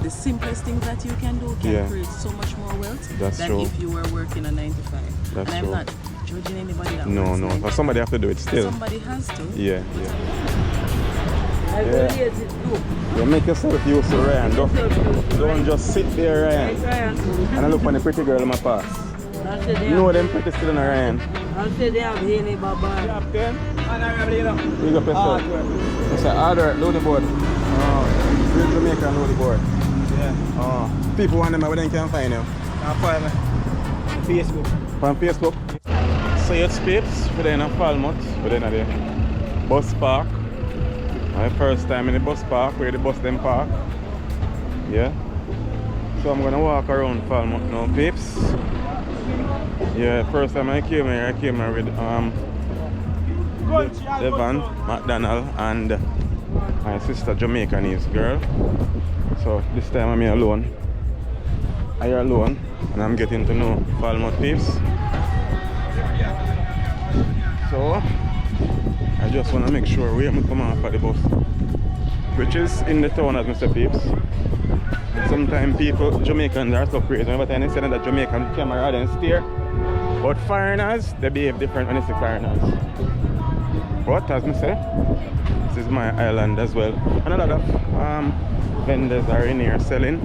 the simplest things that you can do can create so much more wealth than if you were working a 9 to 5. That's and true. I'm not judging anybody that No, works no, 9 to but 5. somebody have to do it still. Somebody has to. Yeah. You make yourself used to Ryan. Don't just sit there, Ryan. And I look for the pretty girl in my pass. You know them pretty still in Ryan. I'll say they have Haley Baba. You have 10? You got yourself. It's a harder load the board. Oh, real Jamaican load the board. Yeah. Oh, people want them, where they can find you? I'll find me. Facebook. On Facebook. So it's Pips, we're in Falmouth, we're in the bus park. My first time in the bus park, where the bus them park. Yeah. So I'm gonna walk around Falmouth now, Pips. Yeah, first time I came here with Devon, McDonald, and my sister Jamaicanese girl. So this time I'm here alone. I'm here alone, and I'm getting to know Falmouth Pips. So I just want to make sure where I'm coming off at the bus, which is in the town, as Mr. Pips. Sometimes people, Jamaicans are so crazy. Every time they say that Jamaican camera and steer, but foreigners, they behave different when they say foreigners. But as I say, this is my island as well. And a lot of vendors are in here selling.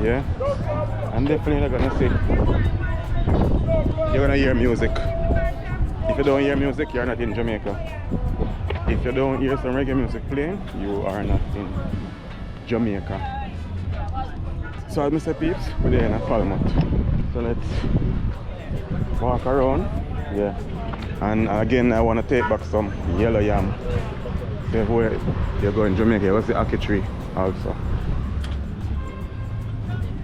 Yeah, I'm definitely gonna see. You're gonna hear music. If you don't hear music, you're not in Jamaica. If you don't hear some reggae music playing, you are not in Jamaica. So as Mr. Peeps, we're there in Falmouth. So let's walk around. Yeah. And again, I want to take back some yellow yam. Where you're going Jamaica, what's the ackee tree also.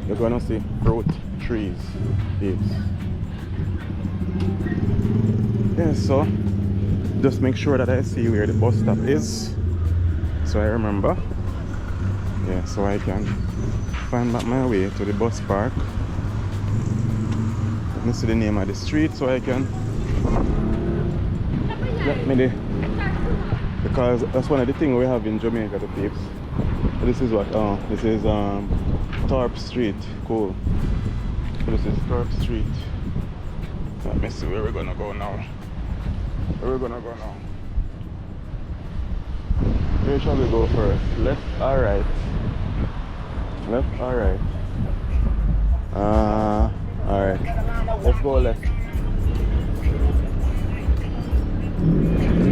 You're gonna see fruit trees, peeps. Yeah, so just make sure that I see where the bus stop is, so I remember. Yeah, so I can find back my way to the bus park. Let me see the name of the street so I can let me there. Because that's one of the things we have in Jamaica, the peeps. This is what? This is Thorpe Street. Cool. So this is Thorpe Street. Let me see where we're gonna go now. Where we're gonna go now? Where shall we go first? Left or right? Left or right? Alright. Let's go left.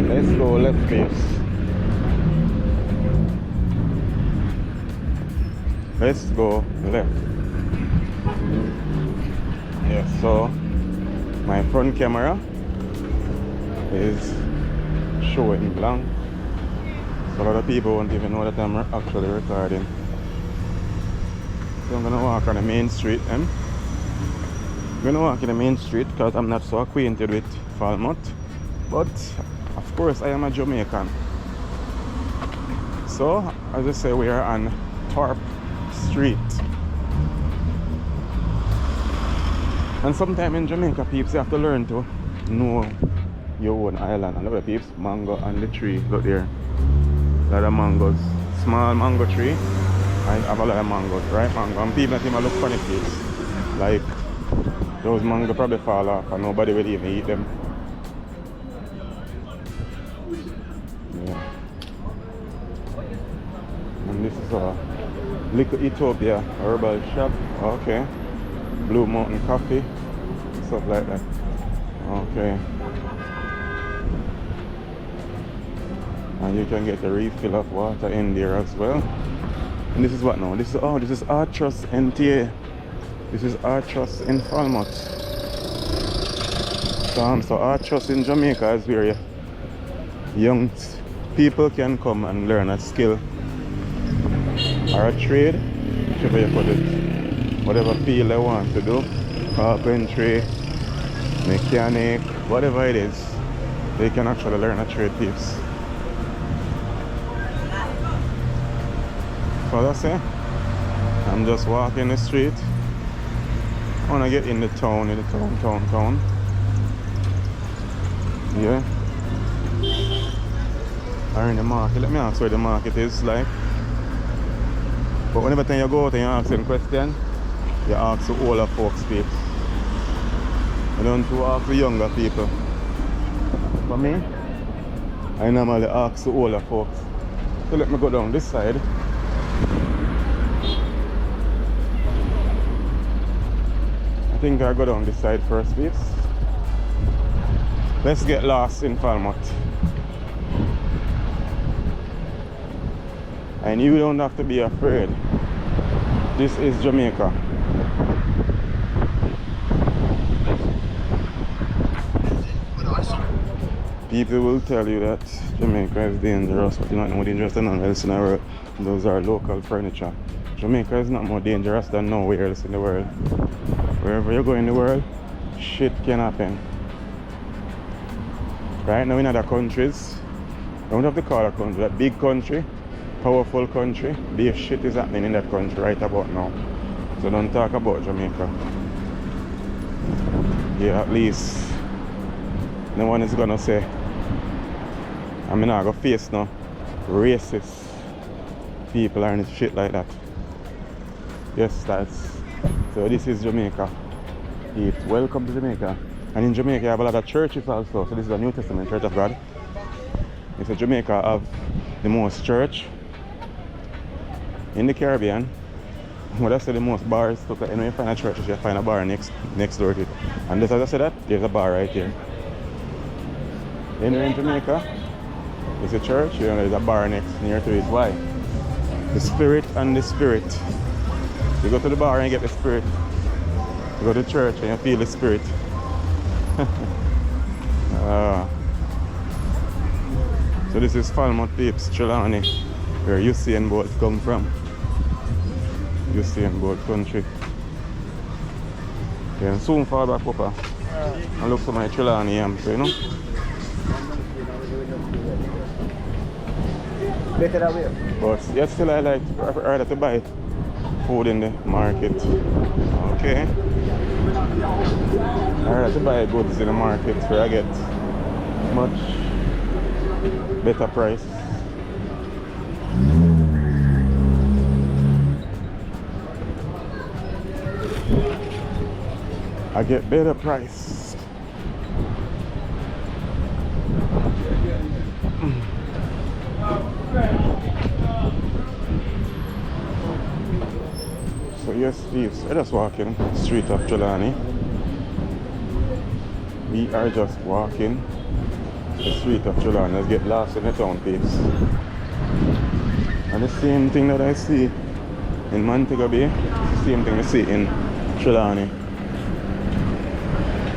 Let's go left, peeps. Let's go left. Yeah, so my front camera is showing blank. So a lot of people won't even know that I'm actually recording. So I'm gonna walk on the main street and I'm gonna walk in the main street because I'm not so acquainted with Falmouth. But of course I am a Jamaican. So as I say, we are on Thorpe Street. And sometime in Jamaica, peeps, you have to learn to know your own island. And look at peeps, mango on the tree, look there. A lot of mangoes. Small mango tree. I have a lot of mangoes, right? Mango. And people that even look funny, peeps. Like those mango probably fall off and nobody will even eat them. Yeah. And this is a Little Ethiopia herbal shop. Okay. Blue Mountain Coffee. Stuff like that. Okay. And you can get a refill of water in there as well. And this is what now? This is Artrus NTA. This is Artrus in Falmouth. So Artrus in Jamaica is where young people can come and learn a skill or a trade, whichever you put it, whatever field they want to do, carpentry, mechanic, whatever it is, they can actually learn a trade, peeps. So that's it. I'm just walking the street. I want to get in the town, town. Yeah. Or in the market. Let me ask where the market is like. But whenever time you go out and you ask them question, you ask the older folks people. You don't to ask the younger people. For me, I normally ask the older folks. So let me go down this side. I think I'll go down this side first, peeps. Let's get lost in Falmouth. And you don't have to be afraid. This is Jamaica. People will tell you that Jamaica is dangerous, but you're not more dangerous than anywhere else in the world. Those are local furniture. Jamaica is not more dangerous than nowhere else in the world. Wherever you go in the world, shit can happen. Right now in other countries, I don't have to call a country, that big country, powerful country, big shit is happening in that country right about now. So don't talk about Jamaica. Yeah, at least no one is gonna say, I mean, I go face no racist people and shit like that. Yes, that's so. This is Jamaica. It's welcome to Jamaica. And in Jamaica, you have a lot of churches also. So this is the New Testament Church of God. It's a Jamaica have the most church in the Caribbean. What I say the most bars. So when you find a church, you find a bar next door to it. And as I said that, there's a bar right here. In Jamaica, it's a church. You know, there's a bar near to it. Why? The spirit and the spirit. You go to the bar and you get the spirit. You go to church and you feel the spirit. So this is Falmouth peeps, Trelawney, where Usain Bolt come from. Usain Bolt country. Yeah, and soon fall back up and look for my Trelawney yams, you know. Better that way. But yet still I like rather to buy food in the market. Okay. I rather to buy goods in the market where I get much better price. I get better price. So yes, thieves, we're just walking street of Trelawney. We are just walking the street of Trelawney. Let's get lost in the town, thieves. And the same thing that I see in Montego Bay, the same thing I see in Trelawney.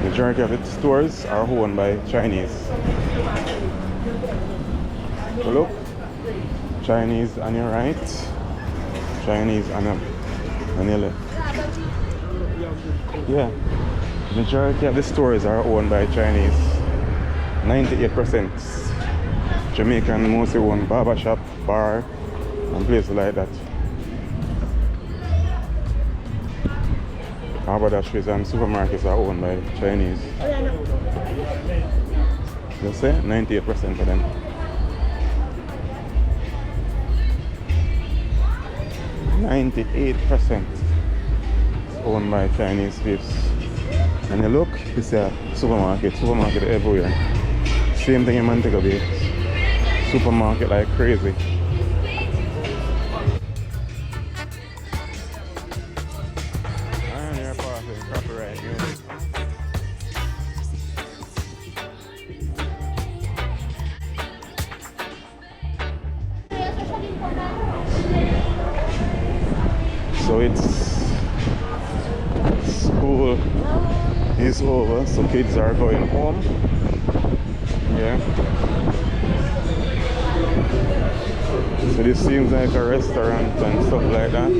The majority of its stores are owned by Chinese. So look, Chinese on your right, Chinese on your left. Yeah, majority of the stores are owned by Chinese. 98%. Jamaican mostly own barber shop, bar, and places like that. Haberdasheries and supermarkets are owned by Chinese. You say 98% of them. 98% owned by Chinese people. And you look, it's a supermarket everywhere. Same thing in Montego Bay. Supermarket like crazy. And you're passing copyright music. So school is over, so kids are going home. Yeah. So this seems like a restaurant and stuff like that.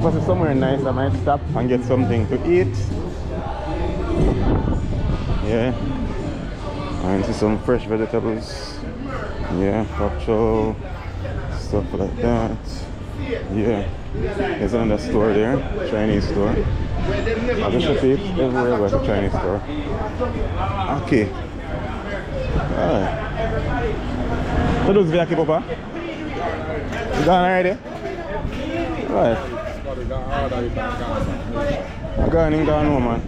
But it's somewhere nice, I might stop and get something to eat. Yeah. And see some fresh vegetables. Yeah, pop chow, stuff like that. Yeah. There's another store there, Chinese store. I just repeat, everywhere was a Chinese store. Okay. Alright. So those Viaki Papa? You gone already? Right. I'm gone in gone home, man.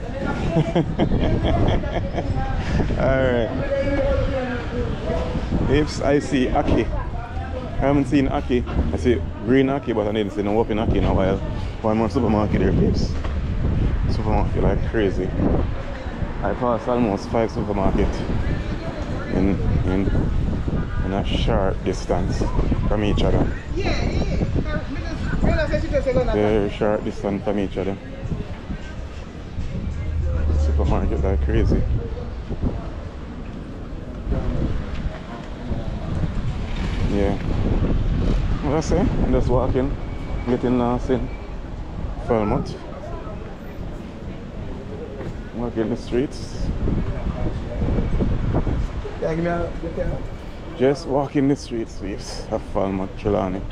Alright. If I see Aki. I haven't seen Aki. I see green Aki, but I didn't see no open Aki in a while. One more supermarket there, babes. Supermarket like crazy. I passed almost 5 supermarkets in a short distance from each other. Very short distance from each other. Supermarket like crazy. Yeah. What I say? I'm just walking, getting lost in Falmouth. Walking the streets. Just walking the streets of Falmouth, Trelawney.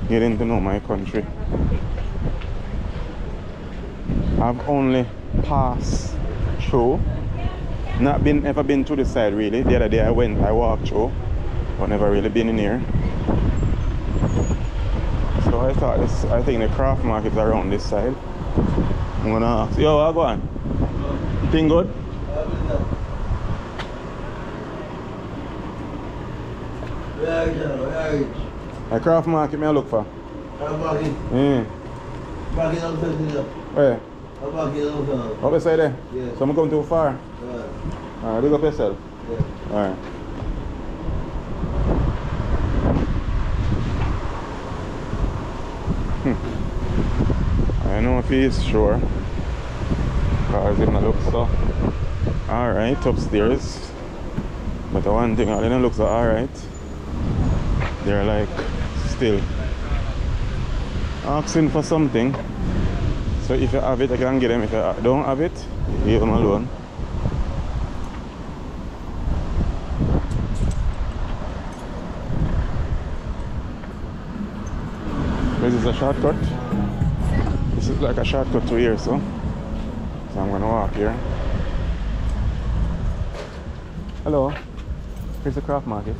Getting to know my country. I've only passed through. Not ever been to the side really. The other day I walked through, but never really been in here. So I think the craft market's around this side. I'm gonna ask, yo, how go on? Thing good? A craft market me I look for. Craft market? Yeah. Market outside there. Where? A market outside. Up beside there? Yeah. So I'm going too far? Yeah. Alright, look up yourself. Yeah. Alright. I know if he's sure. Cars in the look so alright upstairs. But the one thing I didn't look so alright. They're like still asking for something. So if you have it I can get them. If you don't have it, leave them alone. This is a shortcut. This is like a shortcut to here, so I'm gonna walk here. Hello. Here's the craft market.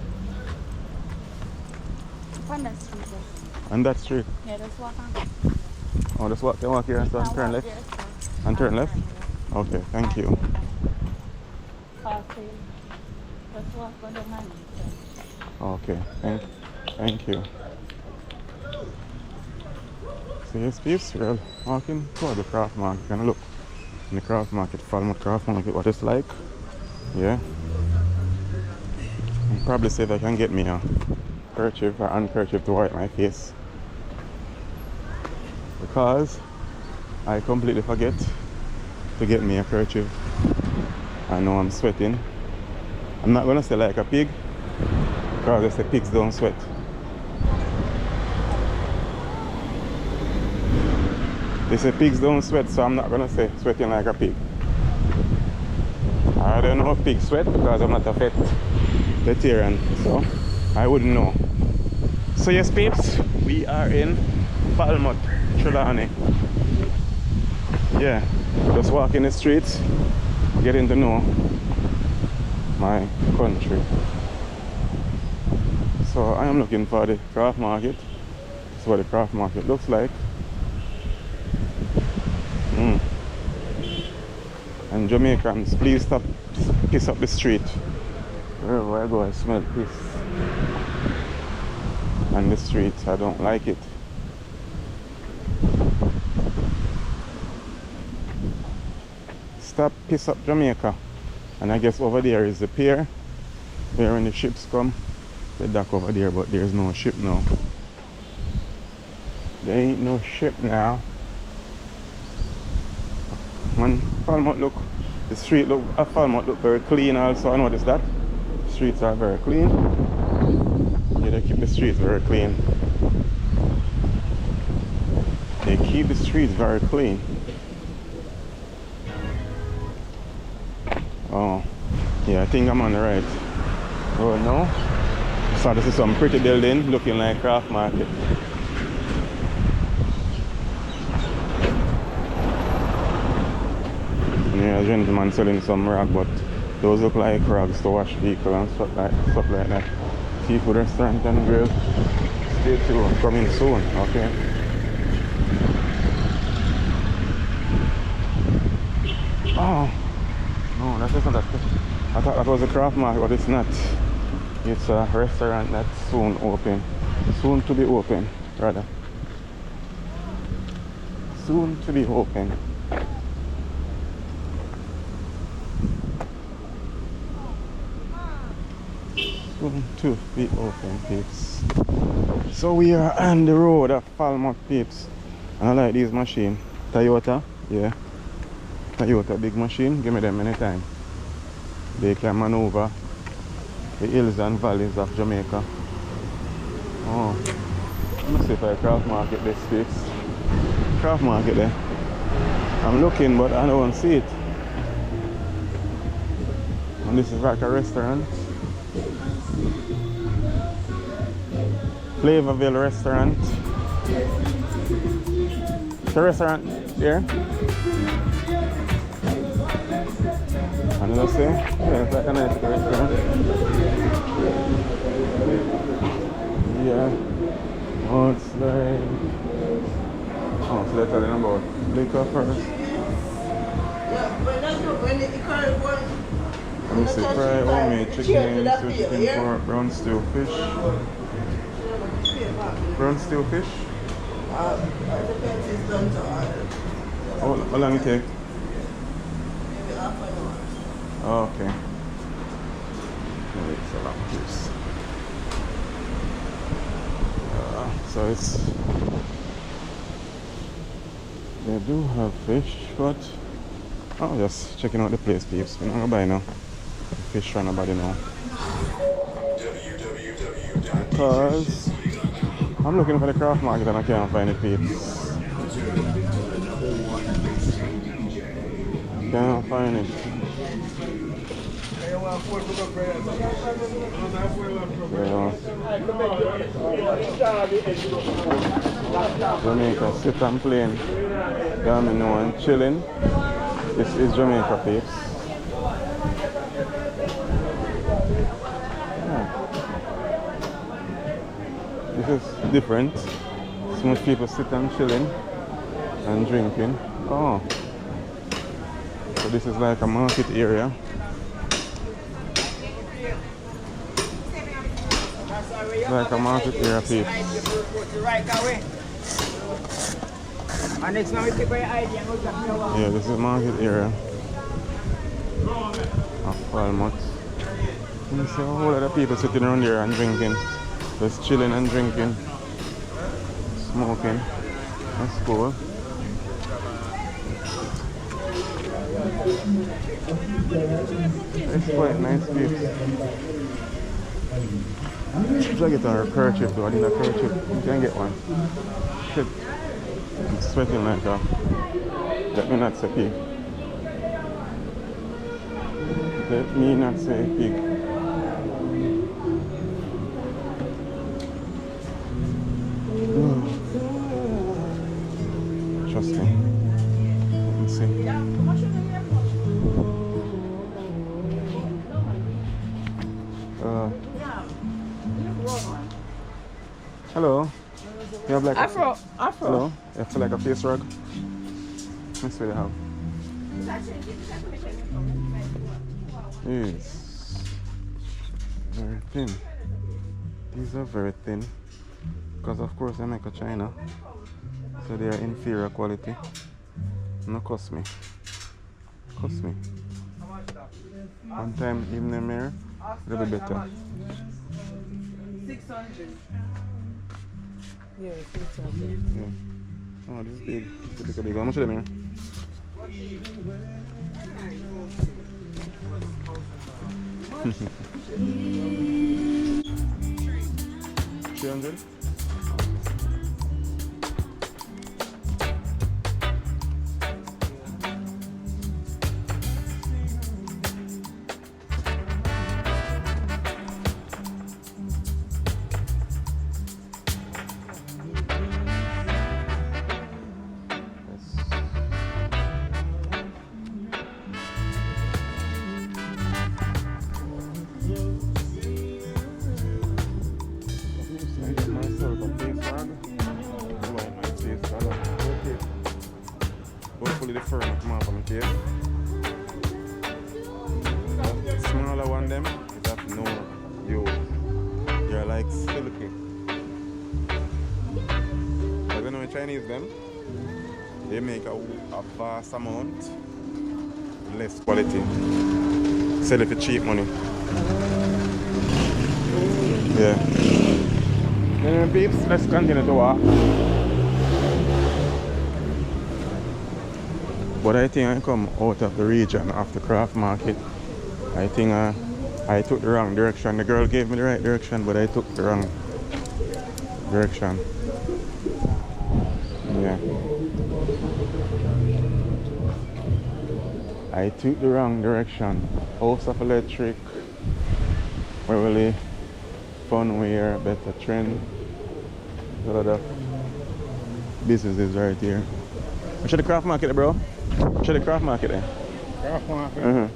On that street. On that street? Yeah, just walk on. Oh, just walk here and start turn left? And turn left? Okay, thank you. Just walk on the money. Okay, thank you. So yes, peeps, we're walking toward the craft market. Gonna look in the craft market, Falmouth craft market, what it's like. Yeah. And probably see if I can get me a kerchief or handkerchief to wipe my face. Because I completely forget to get me a kerchief. I know I'm sweating. I'm not gonna say like a pig, because they say pigs don't sweat. They say pigs don't sweat, so I'm not gonna say sweating like a pig. I don't know if pigs sweat because I'm not a vegetarian, so I wouldn't know. So yes, peeps, we are in Falmouth, Trelawney. Yeah, just walking the streets, getting to know my country. So I am looking for the craft market. That's what the craft market looks like. And Jamaicans, please stop piss up the street. Wherever I go, I smell piss. And the street, I don't like it. Stop piss up Jamaica. And I guess over there is the pier, where when the ships come, the dock over there, but there's no ship now. There ain't no ship now. Man, Falmouth look, the street look, Falmouth look very clean also. I noticed that. The streets are very clean. Yeah, they keep the streets very clean. They keep the streets very clean. Oh, yeah, I think I'm on the right. Oh no. So this is some pretty building looking like craft market. Yeah, a gentleman selling some rag, but those look like rags to wash vehicle and stuff like that. Seafood restaurant and grill. Stay tuned, coming soon, okay? Oh, no, that isn't that. I thought that was a craft market, but it's not. It's a restaurant that's soon open. Soon to be open, rather. Soon to be open. Soon to be open, peeps. So we are on the road of Falmouth, peeps. And I like these machines. Toyota, yeah. Toyota big machine, give me them anytime. They can maneuver the hills and valleys of Jamaica. Oh, let me see if I craft market this space. Craft market there. I'm looking but I don't see it. And this is like a restaurant. Flavorville restaurant. It's a restaurant there. And let's see, yeah, it's like a nice restaurant. Yeah. Oh, it's like, oh, so they're telling about liquor first. Let me see, fried homemade chicken, sweet chicken pork, brown stew fish. Brown stew fish? How long it take? Oh, okay. It's a lot of juice. So it's, they do have fish, but oh, just checking out the place, peeps. We're not gonna buy now. Fish for nobody now. Because I'm looking for the craft market and I can't find it, peeps. Can't find it. Yeah. Jamaica, sit and playing. Yeah, me know and chilling. This is Jamaica, peeps. Yeah. This is different. So much people sit and chilling and drinking. Oh. So this is like a market area. Like a market area, peeps. Yeah, this is a market area of Falmouth. You see a whole lot of people sitting around there and drinking. Just chilling and drinking. Smoking. That's cool. It's quite nice, peeps. Should I get a kerchief though? I need a kerchief. You can get one. Shit. I'm sweating like that. Let me not say pig. Let me not say pig. Trust me. Let me see. Hello. You have like Afro. Hello. You have like a face rug? That's what you have. Yes. Very thin. These are very thin. Because of course they make a China. So they are inferior quality. No cost me. Cost me. One time in the mirror, a little bit better. 600. Yeah, 600. Yeah. Oh, this is big. This is big. How much is the mirror? 300? myself a face bag. Blowing my face, so I don't know. Hopefully the fur will come off of my face. The smaller one them is of no use. They're like silky. I don't know the Chinese them. They make a vast amount, less quality. Sell it for cheap money. Yeah. Anyway, peeps, let's continue to walk. But I think I come out of the region of the craft market. I think I took the wrong direction. The girl gave me the right direction, but I took the wrong direction. Yeah. I took the wrong direction. House of Electric, Waverly, Funwear, Better Trend. A lot of businesses right here. Show the craft market, bro. Show the craft market there. Craft market?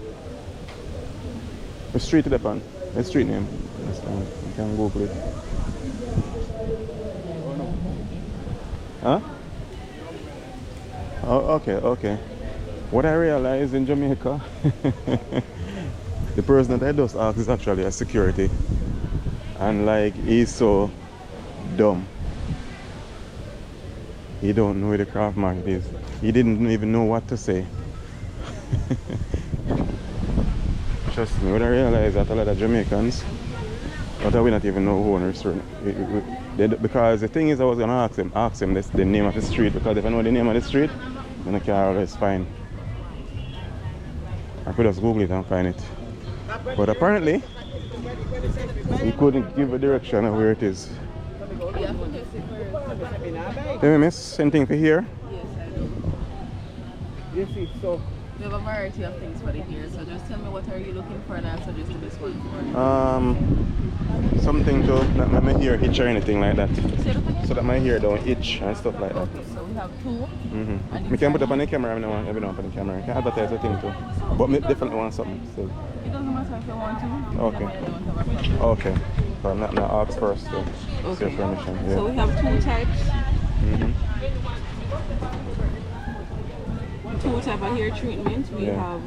The street to the pan. The street name. You can Google it. Huh? Oh, okay. What I realized in Jamaica, the person that I just asked is actually a security. And like, he's so dumb. He don't know where the craft market is. He didn't even know what to say. Trust me, what I realized that a lot of Jamaicans, but we not even know who owners because the thing is I was gonna ask him the name of the street, because if I know the name of the street, then I can always find. I could just Google it and find it. But apparently he couldn't give a direction of where it is. Let me miss same thing for here. Yes, I do. You see, so We have a variety of things for the hair, so just tell me what are you looking for and I'll suggest the best one for you. Something to let my hair itch or anything like that. So that my hair don't itch and stuff like that. Okay, so we have two. And We can put up on the camera every now on the camera. I can advertise the thing too. But me definitely want something still. It doesn't matter if you want to. Okay. Okay. So I'm not ask first to Okay. see permission. Yeah. So we have two types. Two type of hair treatment. We have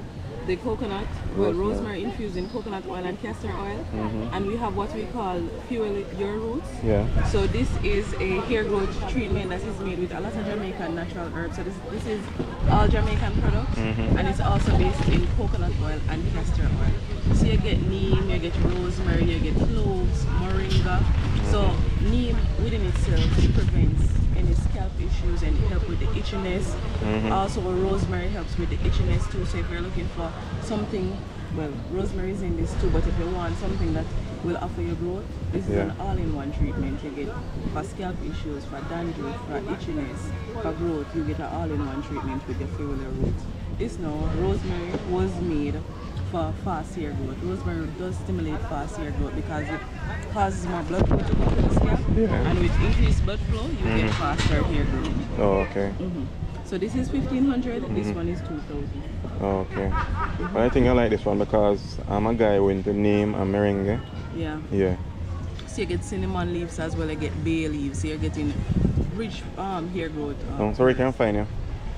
the coconut, rosemary infused in coconut oil and castor oil, and we have what we call fuel your roots. Yeah. So this is a hair growth treatment that is made with a lot of Jamaican natural herbs. So this is all Jamaican products, and it's also based in coconut oil and castor oil. So you get neem, you get rosemary, you get cloves, moringa. So neem within itself prevents any scalp issues and help with the itchiness. Also rosemary helps with the itchiness too. So if you're looking for something, well, rosemary is in this too, but if you want something that will offer you growth, this is an all-in-one treatment. You get for scalp issues, for dandruff, for itchiness, for growth, you get an all-in-one treatment with the Fueler Roots. This now, rosemary was made for fast hair growth. Rosemary does stimulate fast hair growth because it causes more blood flow to come to the scalp, and with increased blood flow, you get faster hair growth. Oh, okay. So this is 1,500, this one is 2,000. Oh, okay. But I think I like this one because I'm a guy with the neem and meringue. Yeah. Yeah. So you get cinnamon leaves as well, you get bay leaves, so you're getting rich hair growth. So where can I find you?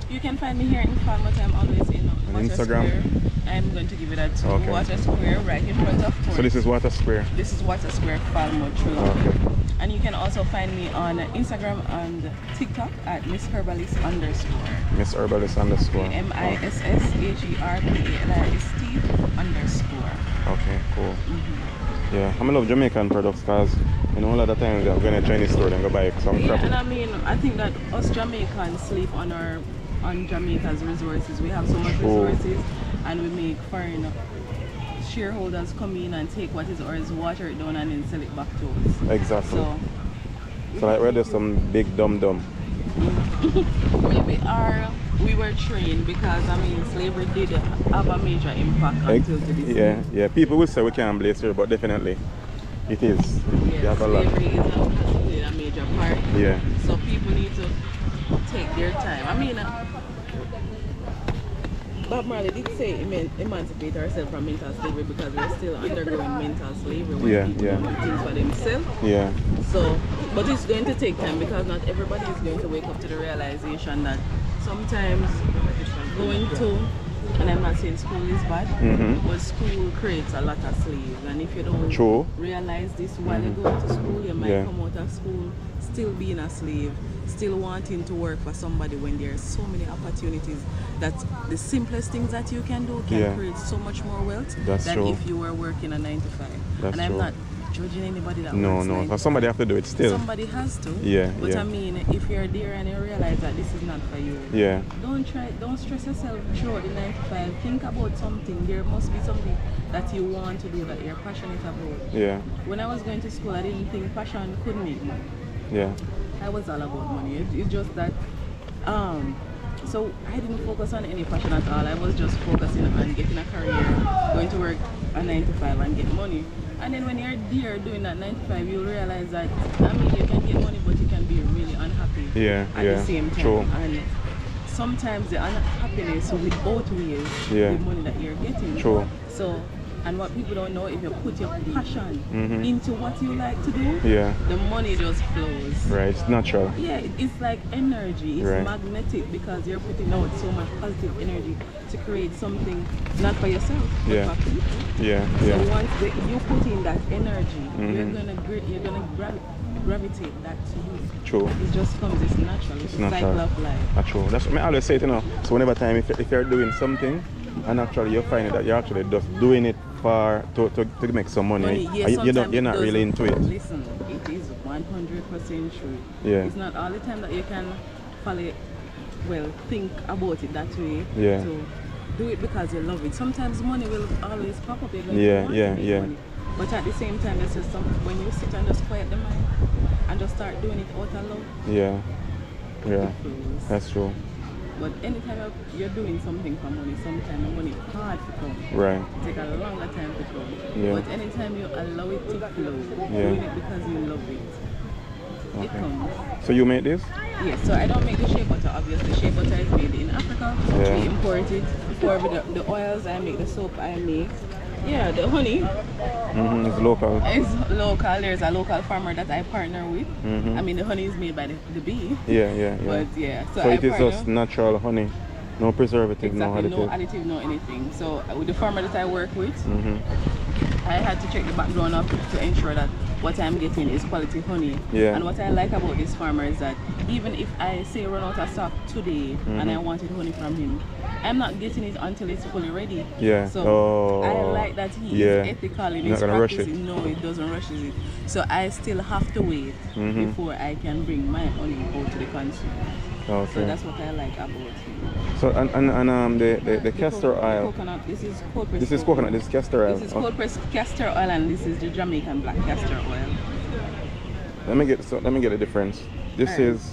You can find me here in Falmouth. I'm always in Water Instagram? Square. I'm going to give you that too. Okay. Water Square, right in front of court. So this is Water Square? This is Water Square, Falmouth. True. Okay. And you can also find me on Instagram and TikTok at Miss Herbalist _. Miss Herbalist _ MISSHERBALIST _. Okay, cool. Yeah, I love Jamaican products because you know a lot of times I'm going to Chinese store and go buy some crap. And I mean, I think that us Jamaicans sleep on Jamaica's resources. We have so much resources, and we make foreign shareholders come in and take what is ours, water it down, and then sell it back to us. Exactly. So like we're just some big dumb. Maybe we were trained because I mean slavery did have a major impact until to this day. Yeah. People will say we can't blame slavery, but definitely it is. Yeah, slavery is a major part. Yeah. So people need to take their time. I mean, Bob Marley did say emancipate ourselves from mental slavery because we're still undergoing mental slavery when Yeah, people yeah. want things for themselves. Yeah. So, but it's going to take time because not everybody is going to wake up to the realization that sometimes going to, and I'm not saying school is bad, but school creates a lot of slaves. And if you don't True. realize this while you're going to school, you might Yeah. come out of school still being a slave, still wanting to work for somebody when there are so many opportunities that the simplest things that you can do can Yeah. create so much more wealth That's than true. if you were working a 9 to 5. That's and I'm true. not judging anybody that No, works no. 9 to Because somebody have to do it still. Somebody has to. Yeah, But yeah. I mean, if you're there and you realize that this is not for you, Yeah. don't stress yourself throughout the 9 to 5. Think about something. There must be something that you want to do that you're passionate about. Yeah. When I was going to school, I didn't think passion could make money. Yeah. I was all about money. It's just that, so I didn't focus on any passion at all. I was just focusing on getting a career, going to work a 9 to 5 and get money. And then when you're there doing that 9 to 5, you'll realize that, I mean, you can get money, but you can be really unhappy Yeah, at yeah. the same time. True. And sometimes the unhappiness will outweigh Yeah. the money that you're getting. True. So, and what people don't know, if you put your passion into what you like to do, Yeah. the money just flows. Right. It's natural. Yeah, it's like energy. It's Right. magnetic because you're putting out so much positive energy to create something not for yourself, but Yeah. for people. Yeah. So Yeah. once you put in that energy, you're gonna gravitate that to you. True. It just comes. It's natural. It's a natural. cycle of life. That's true. That's what I always say it, you know. So whenever time if you're doing something and actually you find that you're actually just doing it to make some money, Yes, and you're sometimes not it really into it. Listen, it is 100% true. Yeah. It's not all the time that you can think about it that way. Yeah. So do it because you love it. Sometimes money will always pop up. You're going Yeah, to want yeah, to make yeah. money. But at the same time, it's just when you sit and just quiet the mind and just start doing it out of love, Yeah. Yeah. it flows. That's true. But anytime you're doing something for money, sometimes the money hard to come. Right. Take a longer time to come. Yeah. But anytime you allow it to flow, Yeah. doing it because you love it, it comes. So you make this? Yes, so I don't make the shea butter, obviously. Shea butter is made in Africa. Yeah. We import it. For the oils, I make the soap, I make. Yeah, the honey It's local. is local. There's a local farmer that I partner with. I mean, the honey is made by the bee. Yeah, yeah, yeah. But yeah, So I it is partner. just natural honey. No preservative, Exactly, no no additive. additive, no anything. So with the farmer that I work with, Mm-hmm. I had to check the background up to ensure that what I'm getting is quality honey. Yeah. And what I like about this farmer is that even if I say run out of stock today and I wanted honey from him, I'm not getting it until it's fully ready. Yeah. So I like that he Yeah. is ethical in You're his not gonna rush practice. it. No, it doesn't rush it. So I still have to wait before I can bring my honey out to the consumer. Okay. So that's what I like about him. So the castor oil. Coconut. This is cold pressed. This is coconut. This is castor oil. This is cold pressed castor oil, and this is the Jamaican black castor oil. Let me get the difference. This Alright. is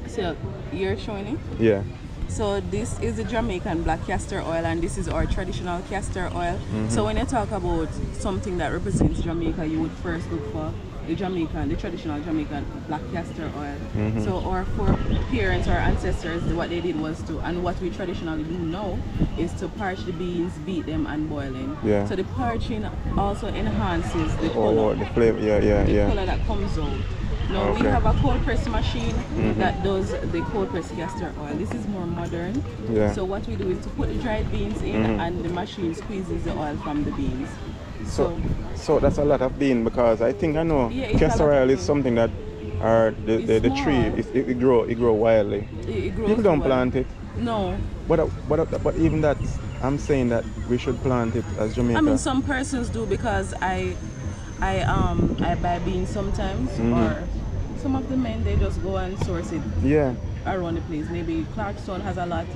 So you're showing it. yeah. So this is the Jamaican black castor oil, and this is our traditional castor oil. So when you talk about something that represents Jamaica, you would first look for the traditional Jamaican black castor oil. So our foreparents, our ancestors, what they did was and what we traditionally do now is to parch the beans, beat them, and boil them. Yeah. So the parching also enhances the color. Oh, the flavor. Yeah, yeah, The yeah. color that comes out. Now Okay. we have a cold press machine that does the cold press castor oil. This is more modern. Yeah. So what we do is to put the dried beans in and the machine squeezes the oil from the beans. So that's a lot of bean because I think I know Yeah, it's a castor lot of oil is bean. something that the It's tree small. it grow wildly. It grows People don't well. plant it. No. But even that, I'm saying that we should plant it as Jamaica. I mean, some persons do because I buy beans sometimes, or some of the men they just go and source it yeah. around the place. Maybe Clarkstone has a lot.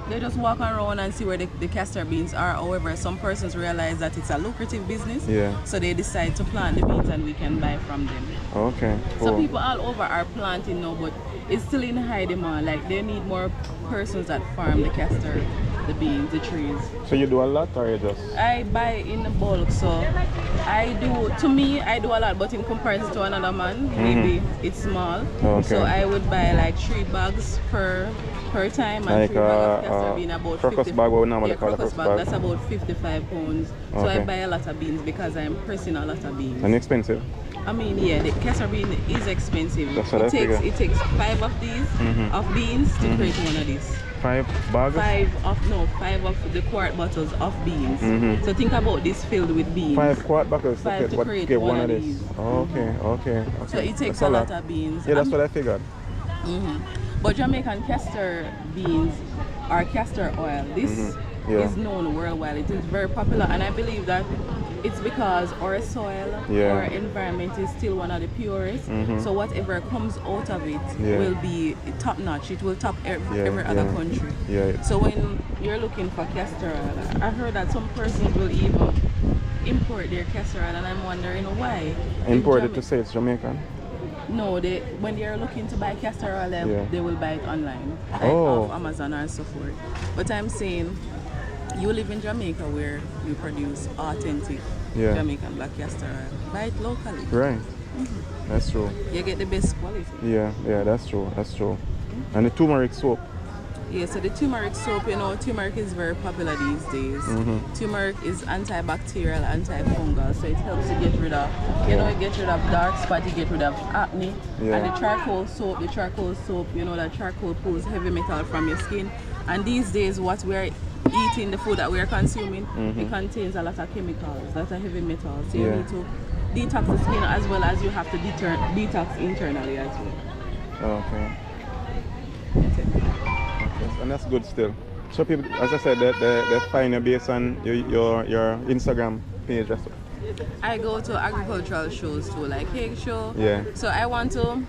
They just walk around and see where the castor beans are. However, some persons realize that it's a lucrative business, Yeah. so they decide to plant the beans and we can buy from them. Okay. So Cool. people all over are planting now, but it's still in high demand. Like they need more persons that farm the castor the beans, the trees. So you do a lot or you just? I buy in bulk, so I do. To me, I do a lot, but in comparison to another man, maybe it's small. Okay. So I would buy like 3 bags per time, and Like 3 bags of castor bean about crocus 50. bag, what we normally Yeah, call a crocus crocus bag. bag. That's about 55 pounds. So Okay. I buy a lot of beans because I'm pressing a lot of beans. And expensive? I mean, yeah, the castor bean is expensive. That's what I figure. It takes 5 of these of beans to create one of these. 5 bags? 5 of the quart bottles of beans. So think about this filled with beans. 5 quart bottles 5 to what, create get one one of of these. this. Okay. So it takes That's a lot of beans. Yeah, that's what I figured. But Jamaican castor beans are castor oil. This Yeah. is known worldwide. It is very popular, and I believe that it's because our soil, our environment is still one of the purest. So whatever comes out of it will be top notch. It will top every other country. Yeah. So when you're looking for castor oil, I heard that some persons will even import their castor oil, and I'm wondering why. Import it to say it's Jamaican? No, when they are looking to buy castor oil, they will buy it online, like off Amazon or so forth. But I'm saying, you live in Jamaica where you produce authentic Jamaican black castor oil. Buy it locally. Right. That's true. You get the best quality. Yeah, that's true. And the turmeric soap. Yeah, so the turmeric soap, turmeric is very popular these days. Turmeric is antibacterial, antifungal, so it helps to get rid of, it gets rid of dark spot, it gets rid of acne. And the charcoal soap, that charcoal pulls heavy metal from your skin. And these days, what we're eating, the food that we're consuming, it contains a lot of chemicals, a lot of heavy metals. So you need to detox the skin as well as you have to detox internally as well. Okay. And that's good still. So people, as I said, they find you based on your Instagram page. I go to agricultural shows too, like Hague Show. Yeah. So I want to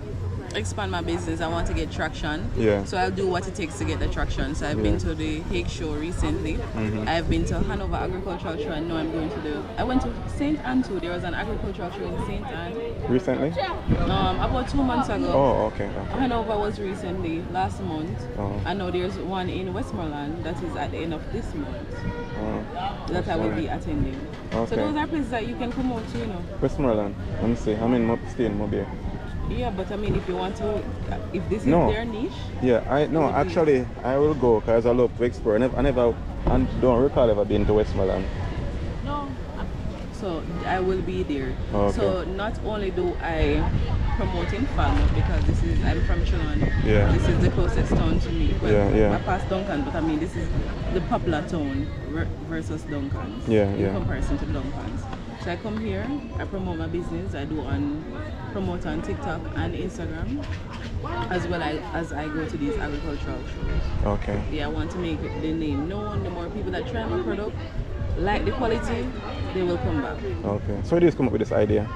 expand my business. I want to get traction. Yeah. So I'll do what it takes to get the traction. So I've been to the Hague Show recently. I've been to Hanover Agricultural Show, and now I'm going to I went to St. Anne too. There was an agricultural show in St. Anne. Recently? About 2 months ago. Oh, okay. Hanover was recently, last month. Oh. I know there's one in Westmoreland that is at the end of this month that I will be attending. Okay. So those are places that you can come out to, Westmoreland. Let me see. I'm in stay in Mobile. Yeah, but I mean, if you want to, if this is their niche. Yeah, actually, I will go because I love to explore. I never don't recall ever being to Westmoreland. No. So I will be there. Okay. So not only do I promote in Falmouth because I'm from Chilon. Yeah. This is the closest town to me. Well, I pass Duncan, but I mean this is the popular town versus Duncan's. In comparison to Duncan's. So I come here, I promote my business. I promote on TikTok and Instagram, as well as I go to these agricultural shows. Okay. Yeah, I want to make the name known. The more people that try my product, like the quality, they will come back. Okay. So you just come up with this idea?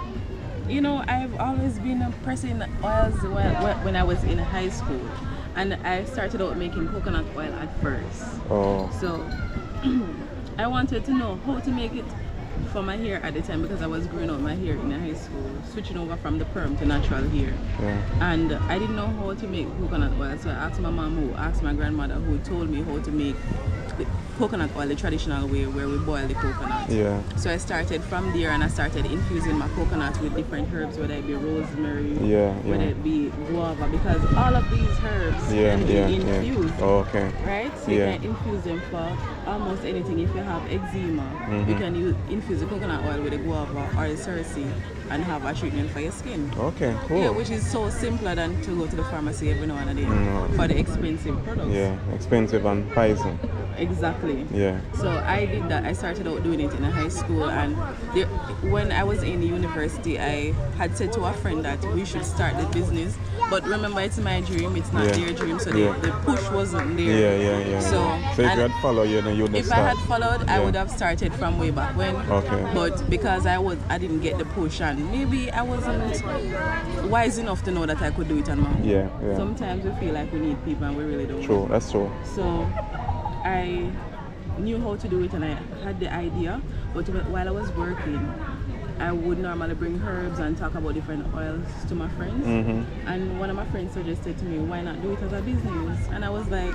I've always been pressing oils when I was in high school. And I started out making coconut oil at first. Oh. So I wanted to know how to make it for my hair at the time because I was growing out my hair in high school, switching over from the perm to natural hair. And I didn't know how to make coconut oil, so I asked my mom, who asked my grandmother, who told me how to make the coconut oil the traditional way where we boil the coconut. So I started from there, and I started infusing my coconut with different herbs, whether it be rosemary, whether it be guava, because all of these herbs can be infused. Okay. Right? So you can infuse them for almost anything. If you have eczema, you can infuse the coconut oil with the guava or the cerasee and have a treatment for your skin. Okay, cool. Yeah, which is so simpler than to go to the pharmacy every now and then for the expensive products. Yeah, expensive and poison. Exactly. Yeah. So I did that. I started out doing it in high school, and when I was in university, I had said to a friend that we should start the business. But remember, it's my dream, it's not their dream, so the push wasn't there. So if you had followed, you would if start. I had followed, I would have started from way back when. Okay. But because I didn't get the push, and maybe I wasn't wise enough to know that I could do it on my own. Yeah. Sometimes we feel like we need people, and we really don't. True, that's true. So I knew how to do it, and I had the idea, but while I was working, I would normally bring herbs and talk about different oils to my friends. And one of my friends suggested to me, why not do it as a business? And I was like,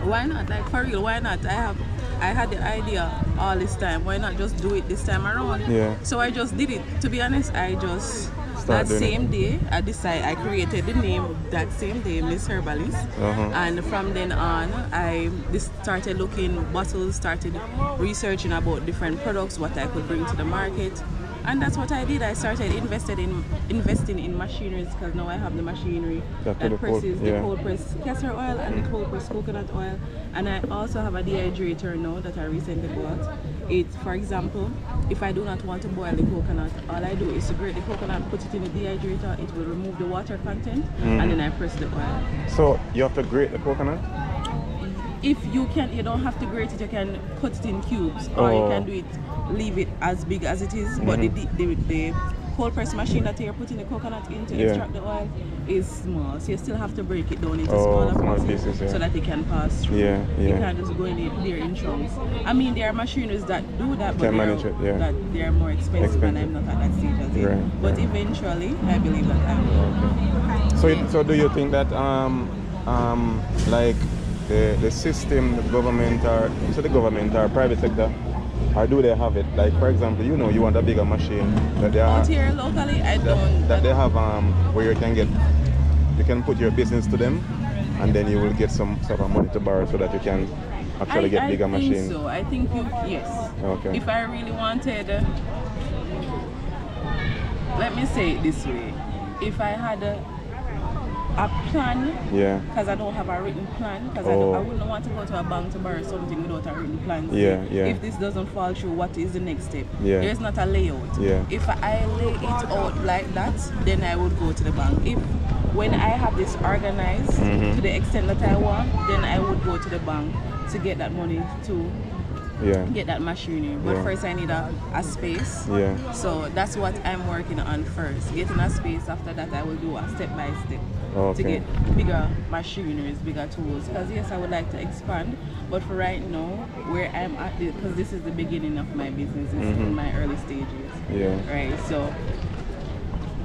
Why not? Like for real, why not? I had the idea all this time. Why not just do it this time around? Yeah. So I just did it. To be honest, I just Start that doing same day I created the name that same day, Miss Herbalist. And from then on I started looking bottles, started researching about different products, what I could bring to the market. And that's what I did. I started investing in machineries, because now I have the machinery that presses the cold pressed castor oil and the cold pressed coconut oil. And I also have a dehydrator now that I recently bought. For example, if I do not want to boil the coconut, all I do is to grate the coconut, put it in the dehydrator. It will remove the water content, and then I press the oil. So you have to grate the coconut? If you don't have to grate it. You can cut it in cubes, or you can do it, leave it as big as it is. But the cold press machine that you're putting the coconut in to extract the oil is small, so you still have to break it down into smaller pieces so that it can pass through. You can't just go in there in chunks. I mean, there are machineries that do that, but they're more expensive, and I'm not at that stage as yet. But eventually, I believe that I will. So do you think that like the system, the government or private sector, or do they have it? Like for example, you want a bigger machine that they out here locally, that they have where you can put your business to them, and then you will get some sort of money to borrow so that you can actually get bigger machines. So I think yes. Okay. If I really wanted, let me say it this way: if I had a plan, because I don't have a written plan, because I wouldn't want to go to a bank to borrow something without a written plan. If this doesn't fall through, what is the next step? There's not a layout. If I lay it out like that, then I would go to the bank. When I have this organized to the extent that I want, then I would go to the bank to get that money to get that machinery. But first I need a space. So that's what I'm working on first. Getting a space. After that I will do a step by step to get bigger machineries, bigger tools. Because yes, I would like to expand, but for right now, where I'm at, because this is the beginning of my business, it's in my early stages. Right. So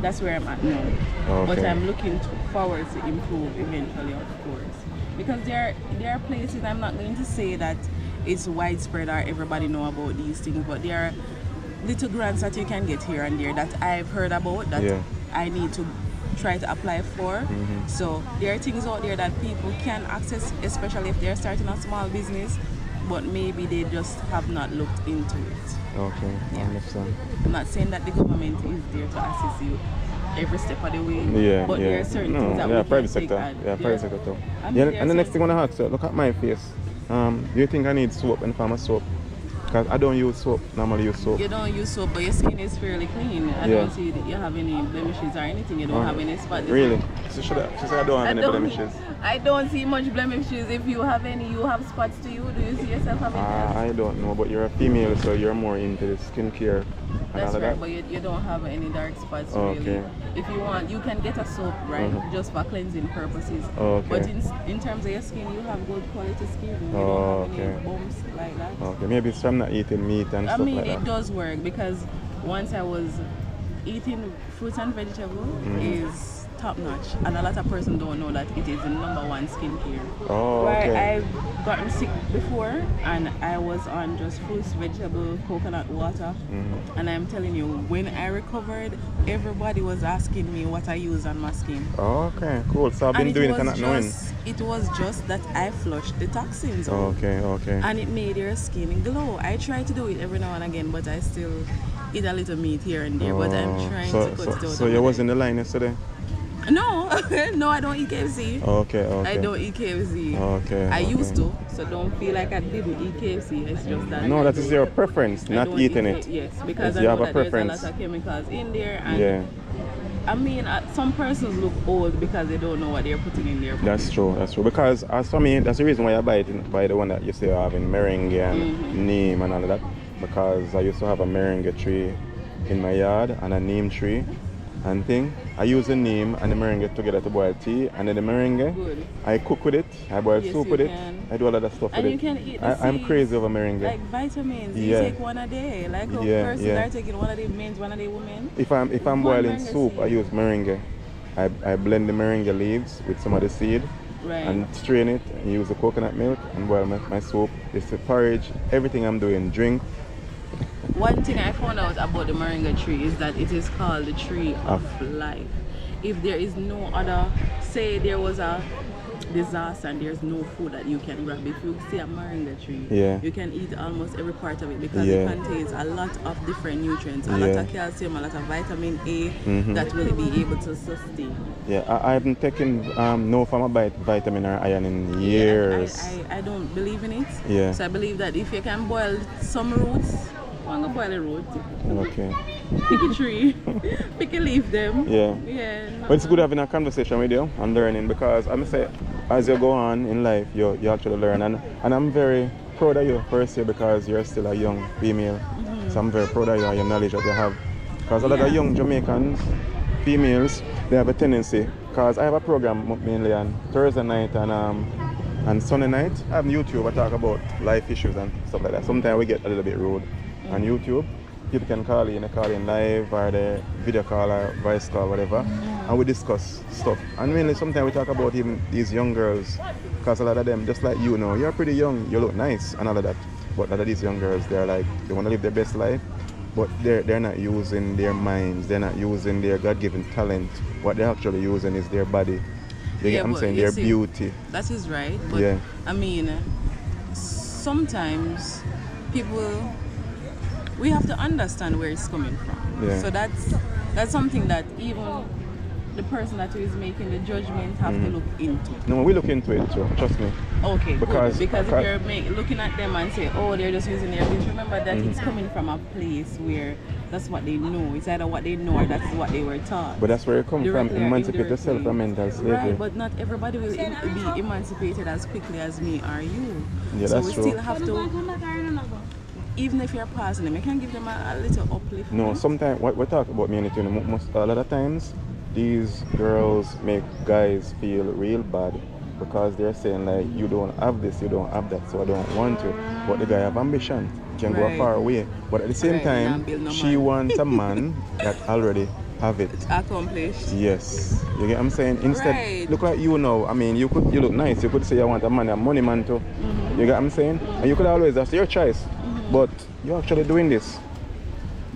that's where I'm at now. But I'm looking forward to improve eventually, of course. Because there are places, I'm not going to say that it's widespread or everybody know about these things, but there are little grants that you can get here and there that I've heard about that I need to try to apply for. So there are things out there that people can access, especially if they're starting a small business, but maybe they just have not looked into it. I understand. I'm not saying that the government is there to assist you every step of the way, but there are certain things that we private can sector. take Private sector too. And the next thing I want to ask you, look at my face. Do you think I need soap and farmer soap? Because I don't use soap, normally use soap. You don't use soap, but your skin is fairly clean. I don't see that you have any blemishes or anything. You don't have any spots. Really? She said I don't have any blemishes. I don't see much blemishes. If you have any, you have spots to you. Do you see yourself having them? I don't know, but you're a female, so you're more into the skincare. That's right, but you don't have any dark spots really. If you want, you can get a soap, right, just for cleansing purposes. But in terms of your skin, you have good quality skin. You don't have any bumps like that. Maybe it's from not eating meat and stuff like that. I mean, it does work, because once I was eating fruits and vegetables is top notch, and a lot of persons don't know that it is the #1 skincare. I've gotten sick before, and I was on just fruits, vegetable, coconut water, and I'm telling you, when I recovered, everybody was asking me what I use on my skin. Okay, cool. So I've been doing it and not knowing. It was just that I flushed the toxins out. Okay. And it made your skin glow. I try to do it every now and again, but I still eat a little meat here and there. But I'm trying to cut it out. So you was in the line yesterday? No, no, I don't eat KFC. Okay. I don't eat KFC. I used to, so don't feel like I didn't eat KFC. It's just that. No, that is your preference, not eating it. Yes, because I know that there's a lot of chemicals in there, and I mean, some persons look old because they don't know what they're putting in there. That's true. Because as for me, that's the reason why I buy the one that you say having meringue and neem and all of that. Because I used to have a meringue tree in my yard and a neem tree and thing. I use the neem and the meringue together to boil tea, and then the meringue, I cook with it, I boil soup with it, I do all of that stuff with it. And you can eat the I'm crazy over meringue. Like vitamins, you take one a day. Like how persons are taking one a day, men, one a day, women. If I'm boiling soup, I use meringue. I blend the meringue leaves with some of the seed, Right. and strain it and use the coconut milk and boil my soup. It's the porridge, everything I'm doing, drink. One thing I found out about the moringa tree is that it is called the tree of life. If there is no other, say there was a disaster and there's no food that you can grab, if you see a moringa tree, Yeah. you can eat almost every part of it because Yeah. it contains a lot of different nutrients, a lot Yeah. of calcium, a lot of vitamin A that will be able to sustain. Yeah, I haven't taken no form of vitamin or iron in years. I don't believe in it. Yeah. So I believe that if you can boil some roots, I'm gonna boil a root. Okay. Pick a tree, pick a leaf them. Yeah. Yeah. But it's good having a conversation with you and learning because I'm say as you go on in life you actually learn and I'm very proud of you first year because you're still a young female. So I'm very proud of you and your knowledge that you have. Because a lot of young Jamaicans, females, they have a tendency because I have a program mainly on Thursday night and Sunday night. I have YouTube, I talk about life issues and stuff like that. Sometimes we get a little bit rude on YouTube. People can call in live or the video call or voice call, whatever, and we discuss stuff. And mainly sometimes we talk about even these young girls, because a lot of them, just like you know, you're pretty young, you look nice and all of that. But a lot of these young girls, they're like, they want to live their best life, but they're not using their minds, they're not using their God-given talent. What they're actually using is their body. You get what I'm saying? Their beauty. That is right. But Yeah. I mean, sometimes people, we have to understand where it's coming from. Yeah. So that's something that even the person that is making the judgment have to look into. No, we look into it too, trust me. Okay, Because- because if you're looking at them and say, oh, they're just using their ability, remember that it's coming from a place where that's what they know. It's either what they know or that's what they were taught. But that's where you come from, Directly or emancipate yourself indirectly. from mental slavery. Right, but not everybody will be emancipated as quickly as me or you. Yeah, so that's we true. still have to, even if you're passing them, you can give them a little uplift. No, sometimes what we talk about me and it, you know, a lot of times these girls make guys feel real bad because they're saying like you don't have this, you don't have that, so I don't want to. But the guy have ambition, can go Right. far away. But at the same Right, time, not build no she man. wants a man that already have it. Accomplished. Yes, you get what I'm saying? Instead, Right. look like you now. I mean, you look nice. You could say I want a man, a money man too. You get what I'm saying? And you could always, that's your choice. But you're actually doing this.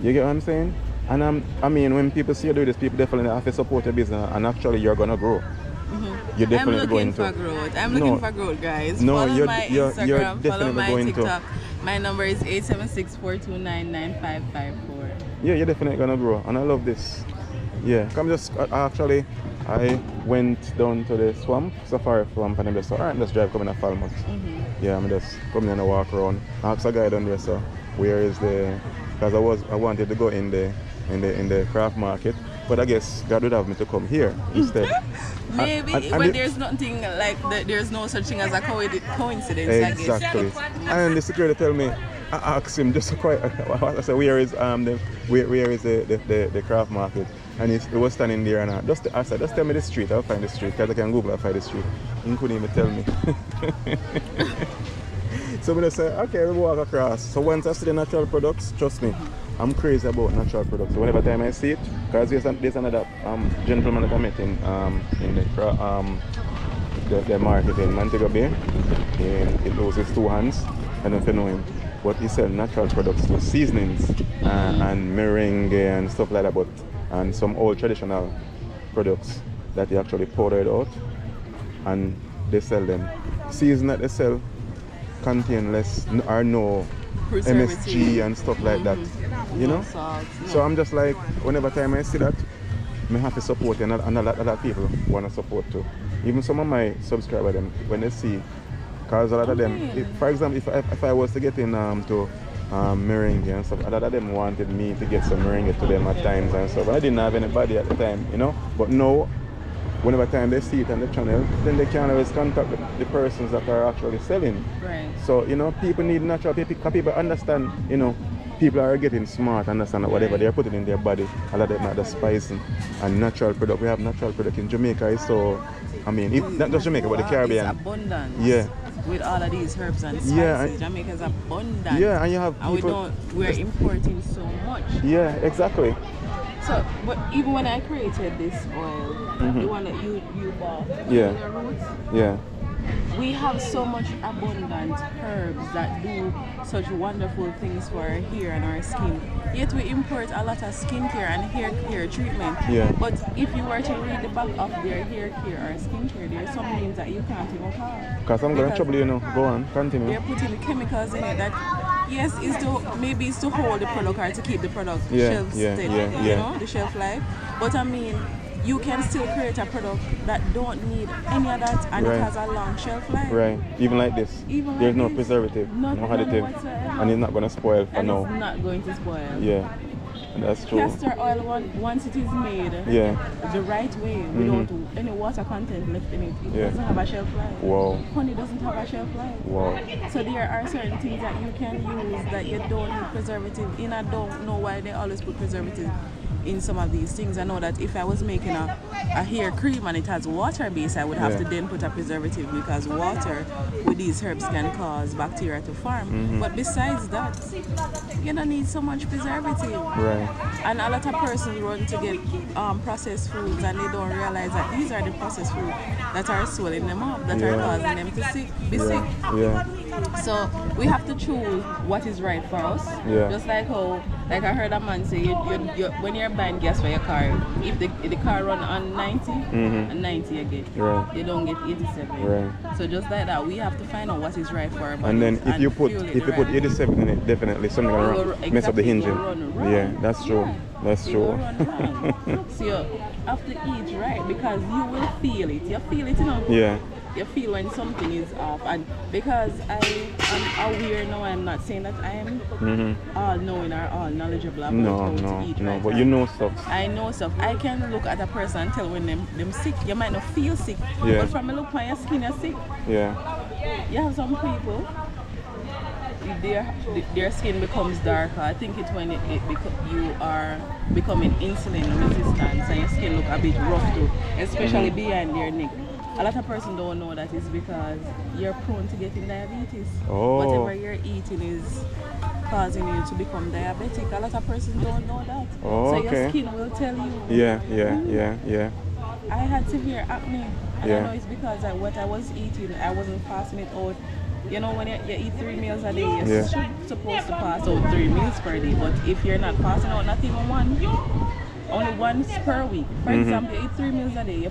You get what I'm saying? And I mean, when people see you do this, people definitely have to support your business, and actually you're gonna grow. You're definitely I'm going looking to. for growth. I'm looking for growth, guys. No, follow you're- my you're Instagram, follow definitely my going to. TikTok. My number is 876-429-9554. Yeah, you're definitely gonna grow, and I love this. Yeah, I went down to the safari swamp, and I'm just alright, let's drive coming to Falmouth. Yeah, I'm just coming and walk around. I asked a guy down there, so where is the? Because I wanted to go in the craft market, but I guess God would have me to come here instead. Maybe when there's nothing like there's no such thing as a coincidence. Exactly. And the security tell me, I asked him just quite. I said, where is the craft market? And he was standing there, and I said, just tell me the street. I'll find the street because I can Google. I'll find the street. He couldn't even tell me. So I just said, okay, we'll walk across. So once I see the natural products, trust me, I'm crazy about natural products. So whenever time I see it, because there's another gentleman that I met in the market in Montego Bay. He knows his two hands. I don't know if you know him. But he sells natural products, so seasonings and meringue and stuff like that, and some old traditional products that he actually powdered out and they sell them. Season that they sell contain less or no MSG and stuff like that. You know? Salt, So I'm just like, whenever time I see that, I have to support it, and a lot of people want to support too. Even some of my subscribers, them, when they see, because a lot of them, for example, if I was to get in to meringue and stuff, a lot of them wanted me to get some meringue to them at times and stuff. I didn't have anybody at the time, you know. But now, whenever time they see it on the channel, then they can always contact the persons that are actually selling. Right. So, you know, people need natural, people understand, you know, people are getting smart, understand that whatever they're putting in their body, a lot of them are the spicing and natural product. We have natural product in Jamaica, so, I mean, not just Jamaica, but the Caribbean. It's abundant. Yeah. With all of these herbs and spices, Yeah, Jamaica's abundant. Yeah, and you have and people, we're importing so much. yeah, exactly. So, but even when I created this oil, the one that you bought, Yeah. the roots, Yeah. we have so much abundant herbs that do such wonderful things for our hair and our skin. Yet we import a lot of skincare and hair care treatment. Yeah. But if you were to read the back of their hair care or skincare, there are some names that you can't even call. Because I'm going to trouble you now. Go on, continue. They're putting the chemicals in it that, yes, is to maybe it's to hold the product or to keep the product shelf steady, you know, the shelf life. But I mean, you can still create a product that don't need any of that and Right. it has a long shelf life. Right. Even like this. Even There's like no this, preservative, none no additive. whatsoever. And it's not going to spoil for And now. it's not going to spoil. Yeah. That's true. Castor oil, once it is made Yeah. the right way, without any water content left in it, it Yeah. doesn't have a shelf life. Wow. Honey doesn't have a shelf life. Wow. So there are certain things that you can use that you don't need preservative in. I don't know why they always put preservative in some of these things. I know that if I was making a hair cream and it has water base, I would have to then put a preservative because water with these herbs can cause bacteria to form. But besides that, you don't need so much preservative. Right. And a lot of persons run to get processed foods and they don't realize that these are the processed foods that are swelling them up, that are causing them to be sick. Yeah. So we have to choose what is right for us. Yeah. Just like how, like I heard a man say, you when you're buying gas for your car, if the car run on 90 and 90 again, Right. you don't get 87. Right. So just like that, we have to find out what is right for our bodies. And then if you put fuel it right. 87 in it, definitely something gonna mess up the Exactly, engine. it will run wrong. Yeah, that's true. Right. That's It true. will run wrong. So you have to eat right because you will feel it. You feel it, you know. Yeah. You feel when something is off, and because I am aware now, I'm not saying that I am all knowing or all knowledgeable about No, how no, to eat no. right. But you know stuff. I know stuff. I can look at a person and tell when them sick. You might not feel sick, Yeah. but from a look on your skin, you're sick. Yeah. You have some people, their skin becomes darker. I think it's when you are becoming insulin resistant and your skin look a bit rough too, especially behind your neck. A lot of persons don't know that it's because you're prone to getting diabetes. Oh. Whatever you're eating is causing you to become diabetic. A lot of persons don't know that. Oh, so okay. your skin will tell you. Yeah. I had severe acne, and Yeah. I know it's because what I was eating, I wasn't fasting it out. You know, when you eat 3 meals a day, you're supposed to fast out 3 meals per day. But if you're not fasting out, not even one, only once per week. For example, you eat 3 meals a day, you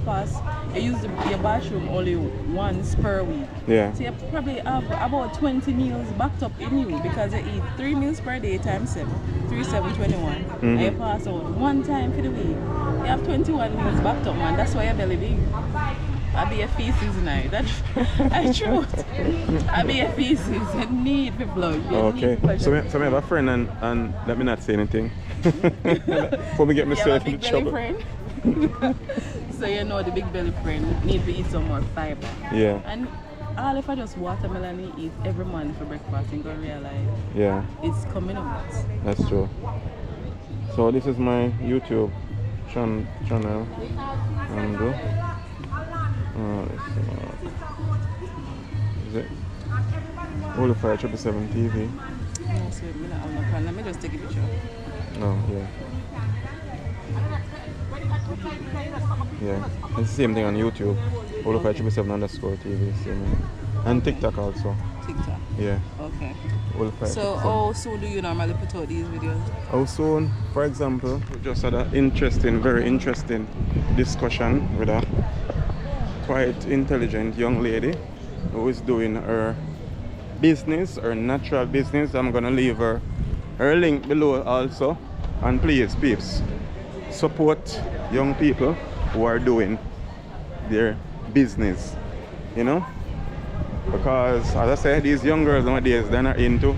use your bathroom only once per week. Yeah. So you probably have about 20 meals backed up in you because you eat 3 meals per day times 7. 3, 7, 21. And you pass out one time for the week. You have 21 meals backed up, man. That's why your belly big. I be a feces now. That's truth. I be a feces. You need the blood. You Okay. need blood. So I have a friend and let me not say anything. Before me get You have myself a big into belly trouble. friend. So you know the big belly friend need to eat some more fiber. Yeah. And all if I just watermelon and eat every morning for breakfast, you're gonna realize Yeah. it's coming out. That's true. So this is my YouTube channel. And let's see. Is it Holy Fire 777 TV? No, so me not have no plan. Let me just take a picture. No, yeah. Yeah. It's the same thing on YouTube. Holy Fire 777 TV. Same. And TikTok also. TikTok. Yeah. Okay. Holy Fire So 777. how soon do you normally put out these videos? How soon? For example, we just had an very interesting discussion with a quite intelligent young lady who is doing her business, her natural business. I'm gonna leave her link below also. And please, peeps, support young people who are doing their business, you know? Because as I said, these young girls nowadays, they're not into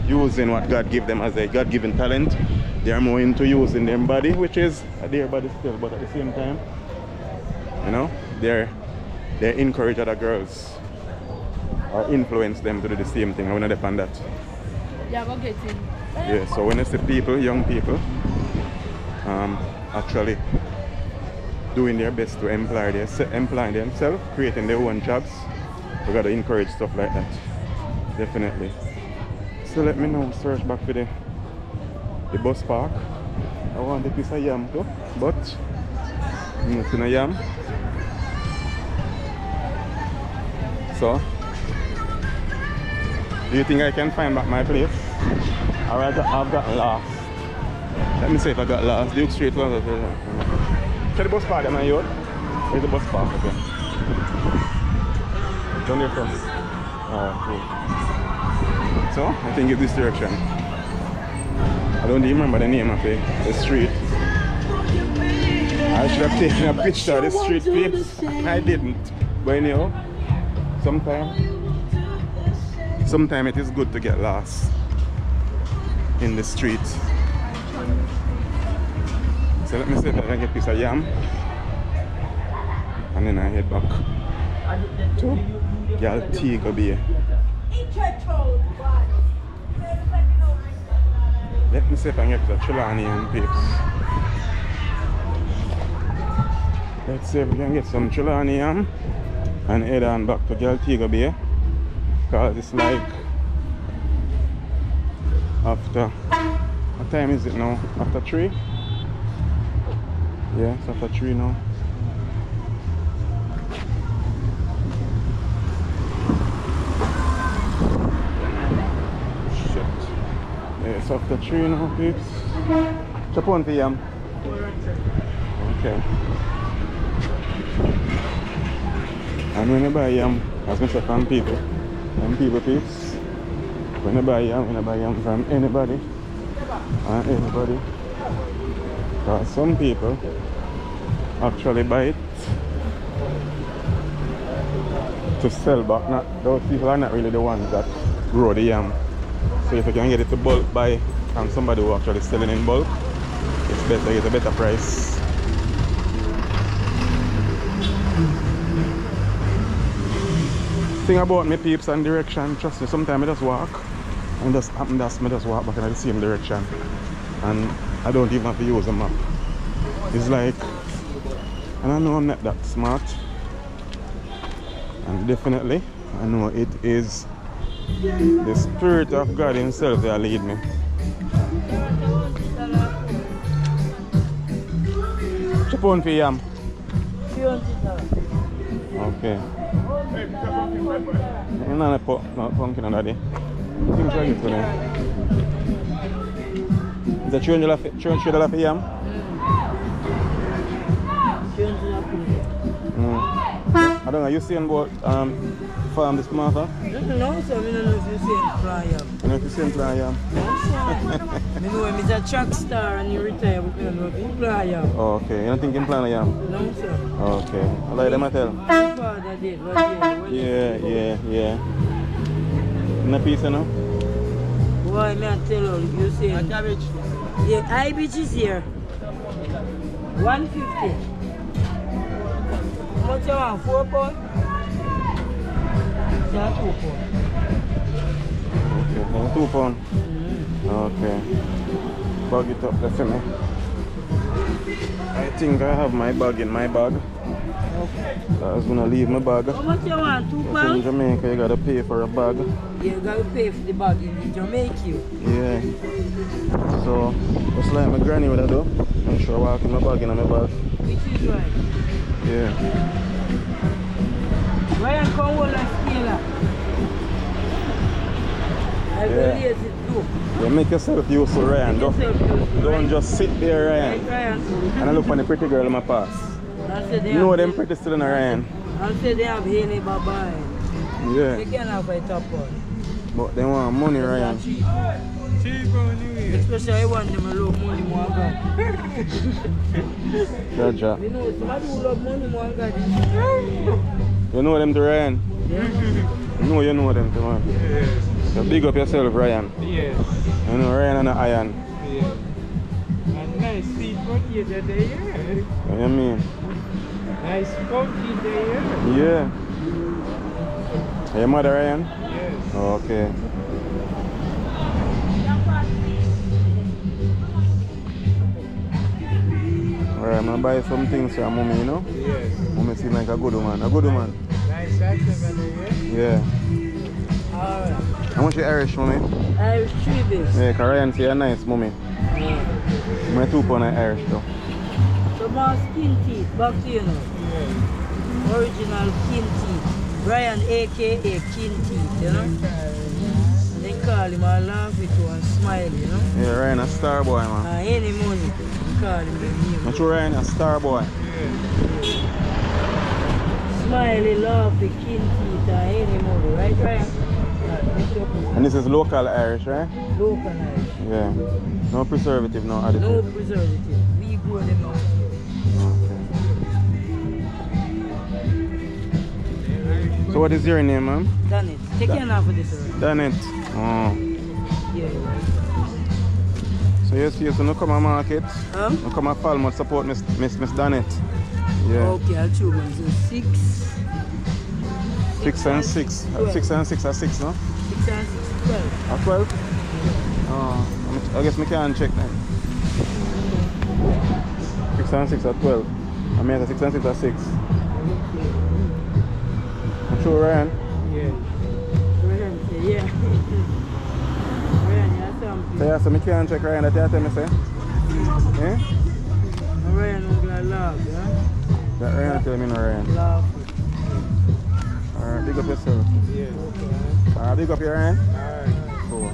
using what God give them as a God-given talent. They are more into using their body, which is their body still, but at the same time, you know, they encourage other girls or influence them to do the same thing. I want to depend on that. Yeah, go get it. Yeah, so when I see people, young people, actually doing their best to employ themselves, creating their own jobs, we got to encourage stuff like that. Definitely. So let me now search back for the bus park I want a piece of yam too, but I'm not in a yam. So, do you think I can find back my place? Or I've got lost? Let me see if I got lost. Duke Street was up here. Check the bus park, am I here? Where's the bus park up here? Down there first. Alright, cool. So, I think it's this direction. I don't even remember the name of the street. I should have taken a picture of the street, peeps. I didn't. But anyhow, sometimes it is good to get lost in the street. So let me see if I can get a piece of yam. And then I head back to Galtigo Bay. Let me see if I can get the Trelawney and peeps. Let's see if we can get some Trelawney yam and head on back to Galtigo Bay. Because it's like after, what time is it now? After 3? Yeah, it's after 3 now. It's after 3 now, peeps. Chop on for yam. Okay. And when you buy yam, as I said from people peeps, when you buy yam from anybody and anybody. Because some people actually buy it to sell back. Those people are not really the ones that grow the yam. So if you can get it to bulk buy from somebody who actually selling in bulk, it's better, get a better price. Thing about me peeps and direction, trust me, sometimes I just walk and just happen that me just walk back in the same direction and I don't even have to use a map. It's like, and I know I'm not that smart, and definitely I know it is the Spirit of God Himself that lead me. Chop on for yam. Okay. I'm not pumpkin on that day. Things like it today. Is that $200 for yam? I don't know, you seeing about farm this come after? No, so I don't know if you see him fly yam. You know if you see him fly yam? No, sir. I know him is a track star and you retire, but I don't know if he fly yam. Oh, okay. You don't think him fly yam? No, sir. Okay. I like them I tell. My father did, but Yeah. In a piece, you know? Boy, may I tell you, you see him. Cabbage. Yeah, IBG is here. 150. How much you want? 4 pounds? Yeah, 2 pounds. Okay, 2 pounds. Okay. Bag it up, let's see me. I think I have my bag in my bag. Okay. I was gonna leave my bag. How much you want? 2 In pounds? Jamaica, you gotta pay for a bag. Yeah, you gotta pay for the bag in Jamaica. Yeah. So, just like my granny would do. Make sure I walk in my bag in my bag. Which is right. Yeah. Ryan, come hold and scale up. I will Yeah. raise it too. You make yourself used to Ryan. Don't just sit there, Ryan. Right, Ryan. And I look for the pretty girl in my pass. I said they You know have, them pretty still in a Ryan. I said they have Haley Bye-bye. Yeah. They can have a top one. But they want money, Ryan. Especially I want them to love money more than God. Jaja. You know, somebody who love money more than God. You know them to Ryan? Yeah. You know them to man. Yes. So big up yourself, Ryan. Yes. You know Ryan and Iron. Yes. And nice sweet potato there. What you mean? Nice pumpkin there. Yeah. Are your mother Ryan? Yes. Okay. Alright, I'm gonna buy some things for mommy, you know? Yes. Mommy seem like a good woman. A good woman. Nice item there. Yeah. Alright. How much you Irish, mommy? Irish 3 bits. Yeah, 'cause Ryan say you're nice, mommy. My 2 pound of Irish though. So my skin teeth, back to you now. Original kin teeth. Brian aka kin teeth, you know? And they call him and laugh with you and smile, you know? Yeah, Ryan a star boy, man. Any money, they call him the name. Not true, Ryan a star boy. Smiley, laugh, kin teeth, any money, right, Ryan? And this is local Irish, right? Local Irish. Yeah. No preservative, no additive. No preservative. We grow them out here. So what is your name, ma'am? Done it. Take care now for this already. Done it. Oh. Yeah. So you see, so no come to market. Huh? No come to Falmouth support Miss Danet. Yeah. Okay, I'll show you. So 6. 6 and 6. 12. 6 and 6 are 6, no? 6 and 6, 12. Or 12? Oh, I guess I can check then. 6 and 6 are 12. I mean 6 and 6 are 6. I'm sure, Ryan. Yeah. Ryan say, yeah. Ryan, you have something. So yeah, so I can check Ryan that you tell me say. Eh? Ryan, I'm gonna laugh, yeah? That Ryan tell me no Ryan. Laugh. Alright, big up yourself. Yeah. Alright, big up your Ryan. Alright. Cool.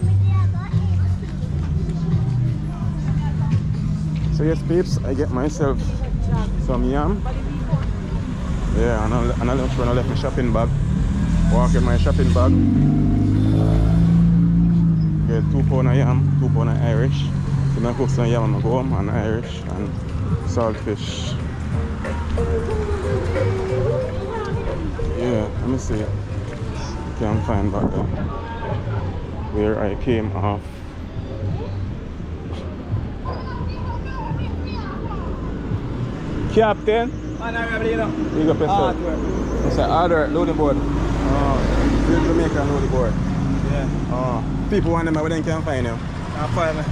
So yes, peeps, I get myself some yam. Yeah, and I look when I left my shopping bag. Walk in my shopping bag. Get 2 pound of yam, 2 pound of Irish. So I cook some yam and I go home and Irish and saltfish. Yeah, let me see. Can't find back there where I came off. Captain, you got pistol. It's an order loading board. Oh, you're Jamaican loading board. Yeah. Oh, people want them, but they can't find you. I find me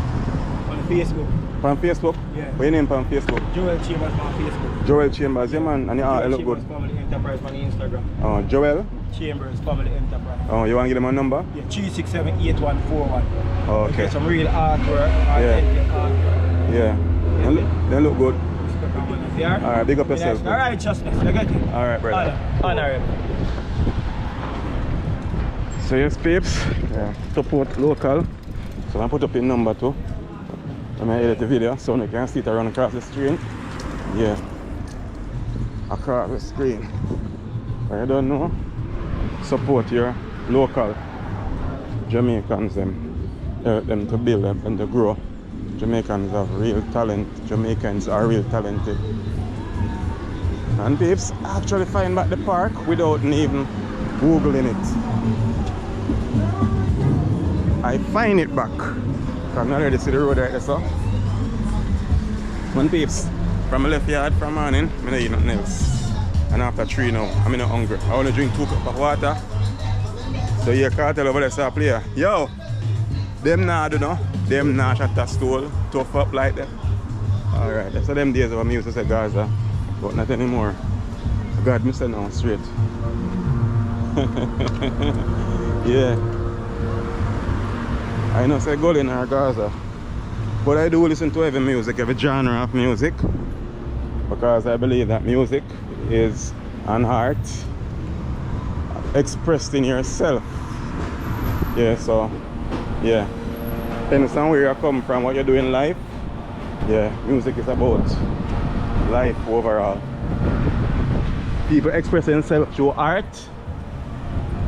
on Facebook. On Facebook? Yeah. What's your name on Facebook? Joel Chambers on Facebook. Joel Chambers, yeah man, and you Joel look Chambers good. Family Enterprise on Instagram. Oh, Joel? Chambers Family Enterprise. Oh, you want to give them a number? Yeah, 3678141. Oh, okay. Some real artwork, Yeah. authentic artwork. Yeah. They look good. Yeah? Alright, big up yourself. Yes. Alright, justness. You get it? Alright, brother. Honorable. So yes, peeps, support local. So I put up in number too. I'm gonna edit the video so you can see it around across the screen. Yeah. Across the screen. I don't know. Support your local Jamaicans them to build them and to grow. Jamaicans have real talent. Jamaicans are real talented. And peeps actually find back the park without even googling it. I find it back. I'm not ready to see the road right there, so. One peeps, from my left yard from morning, I don't eat nothing else. And after 3 now, I'm not hungry. I want to drink 2 cups of water. So you can't tell over there, so I play. Yo! Them nah do no. Them nah shut that stool, tough up like that. Alright, that's them days of me used to say Gaza. But not anymore. God, Mr. now straight. Yeah. I know say goal in our Gaza. But I do listen to every music, every genre of music. Because I believe that music is an art expressed in yourself. Yeah, so yeah. Depends on where you come from, what you do in life. Yeah, music is about life overall. People express themselves through art.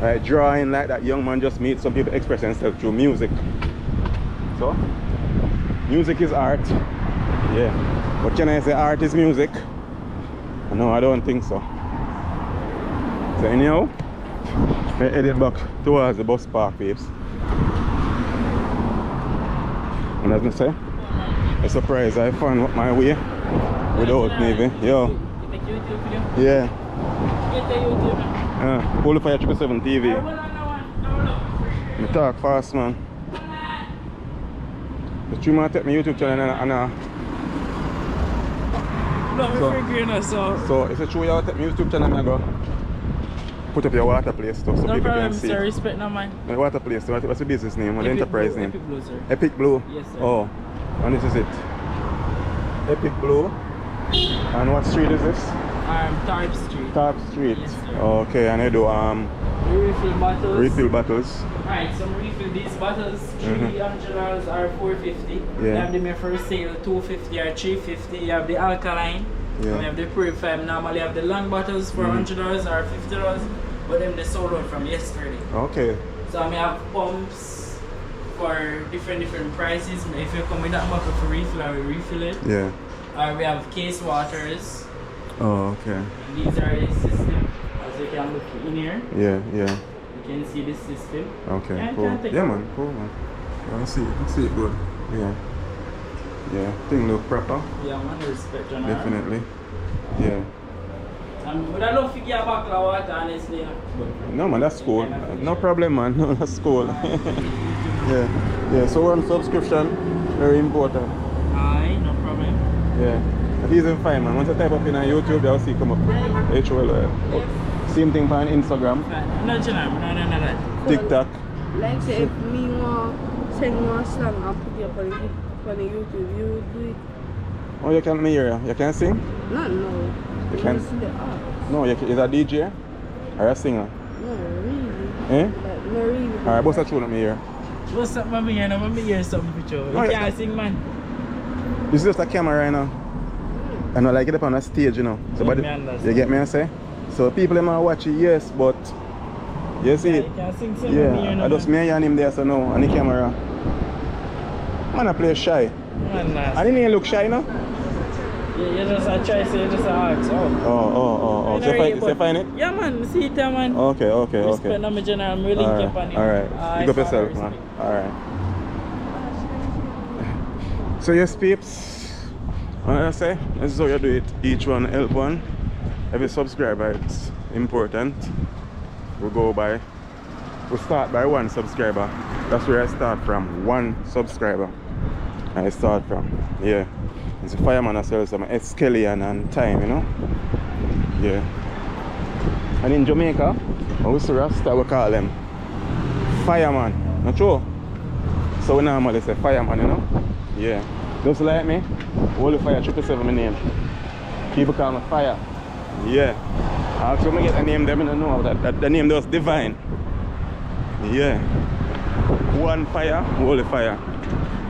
Right, drawing like that young man just made. Some people express themselves through music. So, music is art. Yeah. But can I say art is music? No, I don't think so. So anyhow, I headed back towards the bus park, babes. And as I say, a surprise, I found my way without Navy. Yo. Yeah. Qualify 777 TV. I talk fast, man. But you might take my YouTube channel and so if it's true you take my YouTube channel and go put up your water place stuff so No people problem, can see. sir. Respect no man. My water place, what's the business name? What's the enterprise name? Epic Blue, sir. Epic Blue? Yes, sir. Oh. And this is it. Epic Blue. And what street is this? Tarp Street. Tarp Street. Yes, sir. Okay, and I do Refill bottles. refill bottles. Alright, some refill these bottles, $300 or $450. Yeah. You have them for sale, $250 or $350. You have the alkaline. Yeah. And you have the purified. Normally you have the long bottles for $100 or $50, but them they sold out from yesterday. Okay. So I have pumps for different prices. If you come with that bottle for refill, I will refill it. Yeah. We have case waters. Oh, okay. And these are the system. As you can look in here, Yeah, yeah. you can see the system. Okay, Yeah, cool. can't take Yeah, it. man, cool, man. I see it good. Yeah. Yeah, thing look proper. Yeah, man, respect on Definitely. Yeah. And we don't know if you get a bottle of water, honestly. No, man, that's cool. No problem, man. No, that's cool. Yeah. Yeah, so we're on subscription. Very important. Aye, no problem. Yeah. It's easy to find, man. Once you type up in on YouTube, they'll see come up. HOL. Same thing on Instagram, No, General, no. TikTok. Like say if me want sing one song and put it up on the YouTube, you do it. Oh, you can hear you. You can sing? Not no. You can. See the art. No, you can, is a DJ or a singer? No, really. Eh? Like, no, really. Alright, bust a tune at me here. What's up, mommy? You know, mommy hear something for you. No, You yeah. can't sing, man. This is just a camera right now. And I like it up on a stage, you know. So, Yeah, but me understand. you get me I say? So people them might watch it, yes, but you see Yeah, it? you can sing something, you Yeah, know, I just man. me and him there so now on the camera. Man, I play shy. Man, I didn't even look shy, no? Yeah, you just a try, so you just a ask. Oh. So you find it? Yeah, man, see it, man. Okay. Respect on my general, I'm really Alright, keep on you. alright. Pick up yourself, man. Alright. So yes, peeps. What I say? This is how you do it. Each one help one. Every subscriber, it's important. We start by 1 subscriber. That's where I start from. 1 subscriber. I start from. Yeah. It's a fireman as well, some escallion and time, you know? Yeah. And in Jamaica, we see Rasta, we call them fireman. Not true? So we normally say fireman, you know? Yeah. Just like me, Holy Fire 777 my name. People call me Fire. Yeah. Also when I get a name them, I don't know that the name was Divine. Yeah. 1 fire, Holy Fire.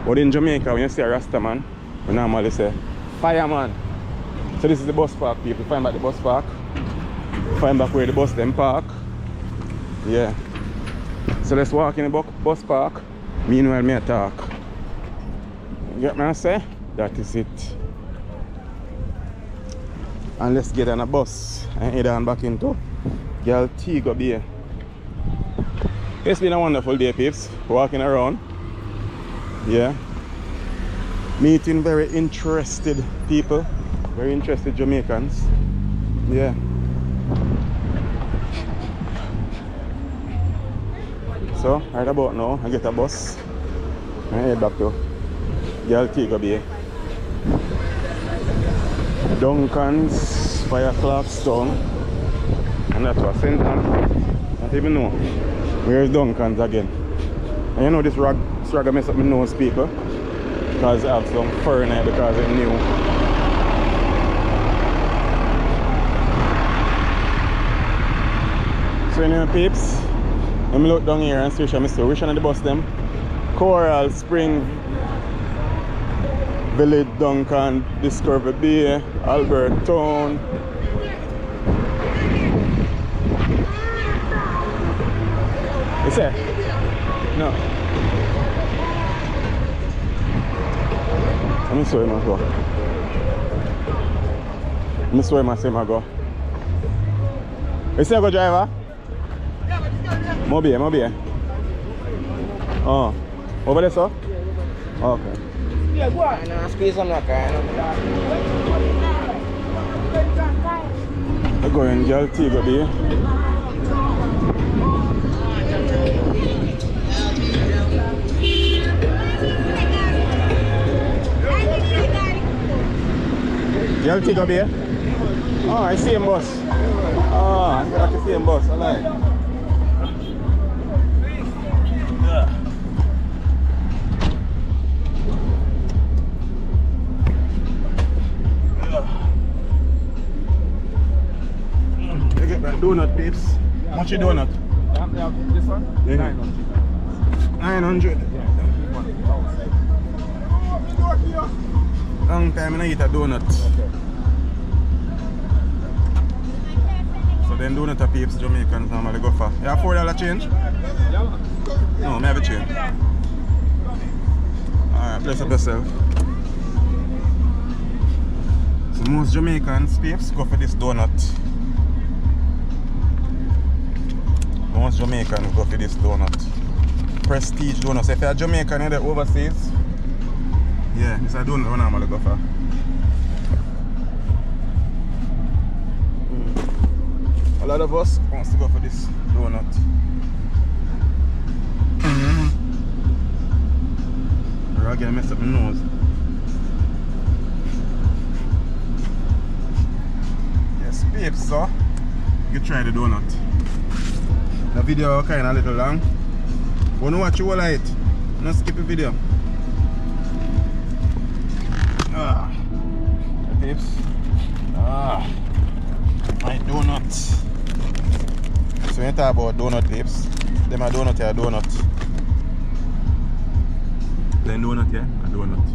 But in Jamaica, when you say a Rasta man, we normally say fireman. So this is the bus park, people. Find back the bus park. Find back where the bus them park. Yeah. So let's walk in the bus park. Meanwhile, me talk. You get me I say? That is it. And let's get on a bus and head on back into Galtigo Bay. It's been a wonderful day, peeps. Walking around. Yeah. Meeting very interested people. Very interested Jamaicans. Yeah. So, right about now, I get a bus and head back to Galtigo Bay. Duncan's, Fire Clarkstown, and that's what St. Ann. I don't even know where's Duncan's again. And you know this rag mess up my nose, people, because I have some foreigner because it's new. So anyway, peeps, let me look down here and see which one of the bus them. Coral Spring Village, Duncan, Discovery Bay, Albert Town. You say? No. Let me show him go. Let me show him I go. You see I go driver? Mobile. Oh. Over there, sir? Okay. Yeah, go on. No, squeeze on that car. I'm going to Galtigo Bay. Galtigo Bay? Oh, I see him bus. Oh, I got to see him bus. I like. Right, donut peeps. How much a donut? This one? Yeah. 900. Long time I eat a donut. So then donut a peeps Jamaicans normally go for. You have $4 change? No, I have a change. Alright, bless up yourself. So most Jamaicans peeps go for this donut. Most Jamaicans go for this donut. Prestige donut. So if you're Jamaican and you're overseas, yeah, this is a donut I normally go for. A lot of us wants to go for this donut. Or again, I messed up my nose. Yes, peeps, so you try the donut. The video kind of a little long. Wanna watch you all it? Don't skip the video. Peeps. My donut. So when you talk about donut peeps, them a donut here, a donut. Plain donut here, a donut.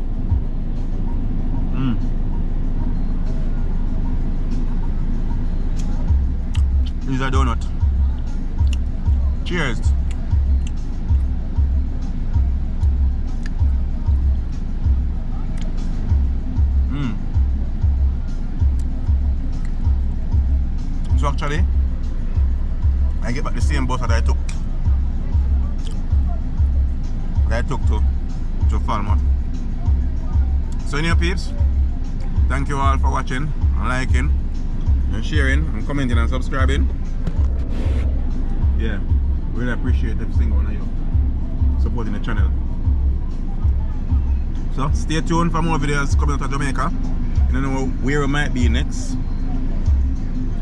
This is a donut. Cheers. So actually, I get back the same bus that I took to Falmouth. So anyway peeps, thank you all for watching and liking and sharing and commenting and subscribing. Yeah, really appreciate every single one of you supporting the channel. So stay tuned for more videos coming out of Jamaica. You don't know where we might be next.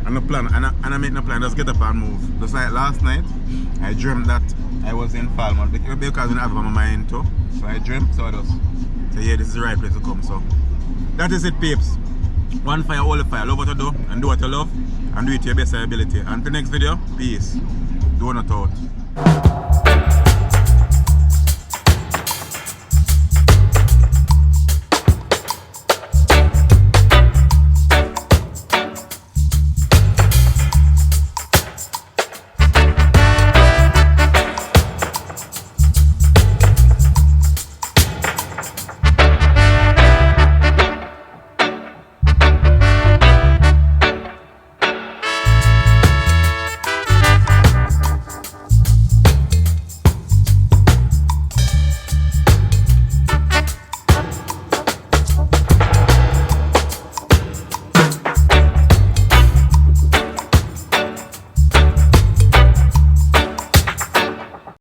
And the plan, and I make no plan, just get up and move. Just like last night, I dreamt that I was in Falmouth because I have it on my mind too. So I dreamt, so I just say, yeah, this is the right place to come. So that is it, peeps. One fire, all the fire. Love what you do, and do what you love, and do it to your best ability. Until next video, peace. Donut out.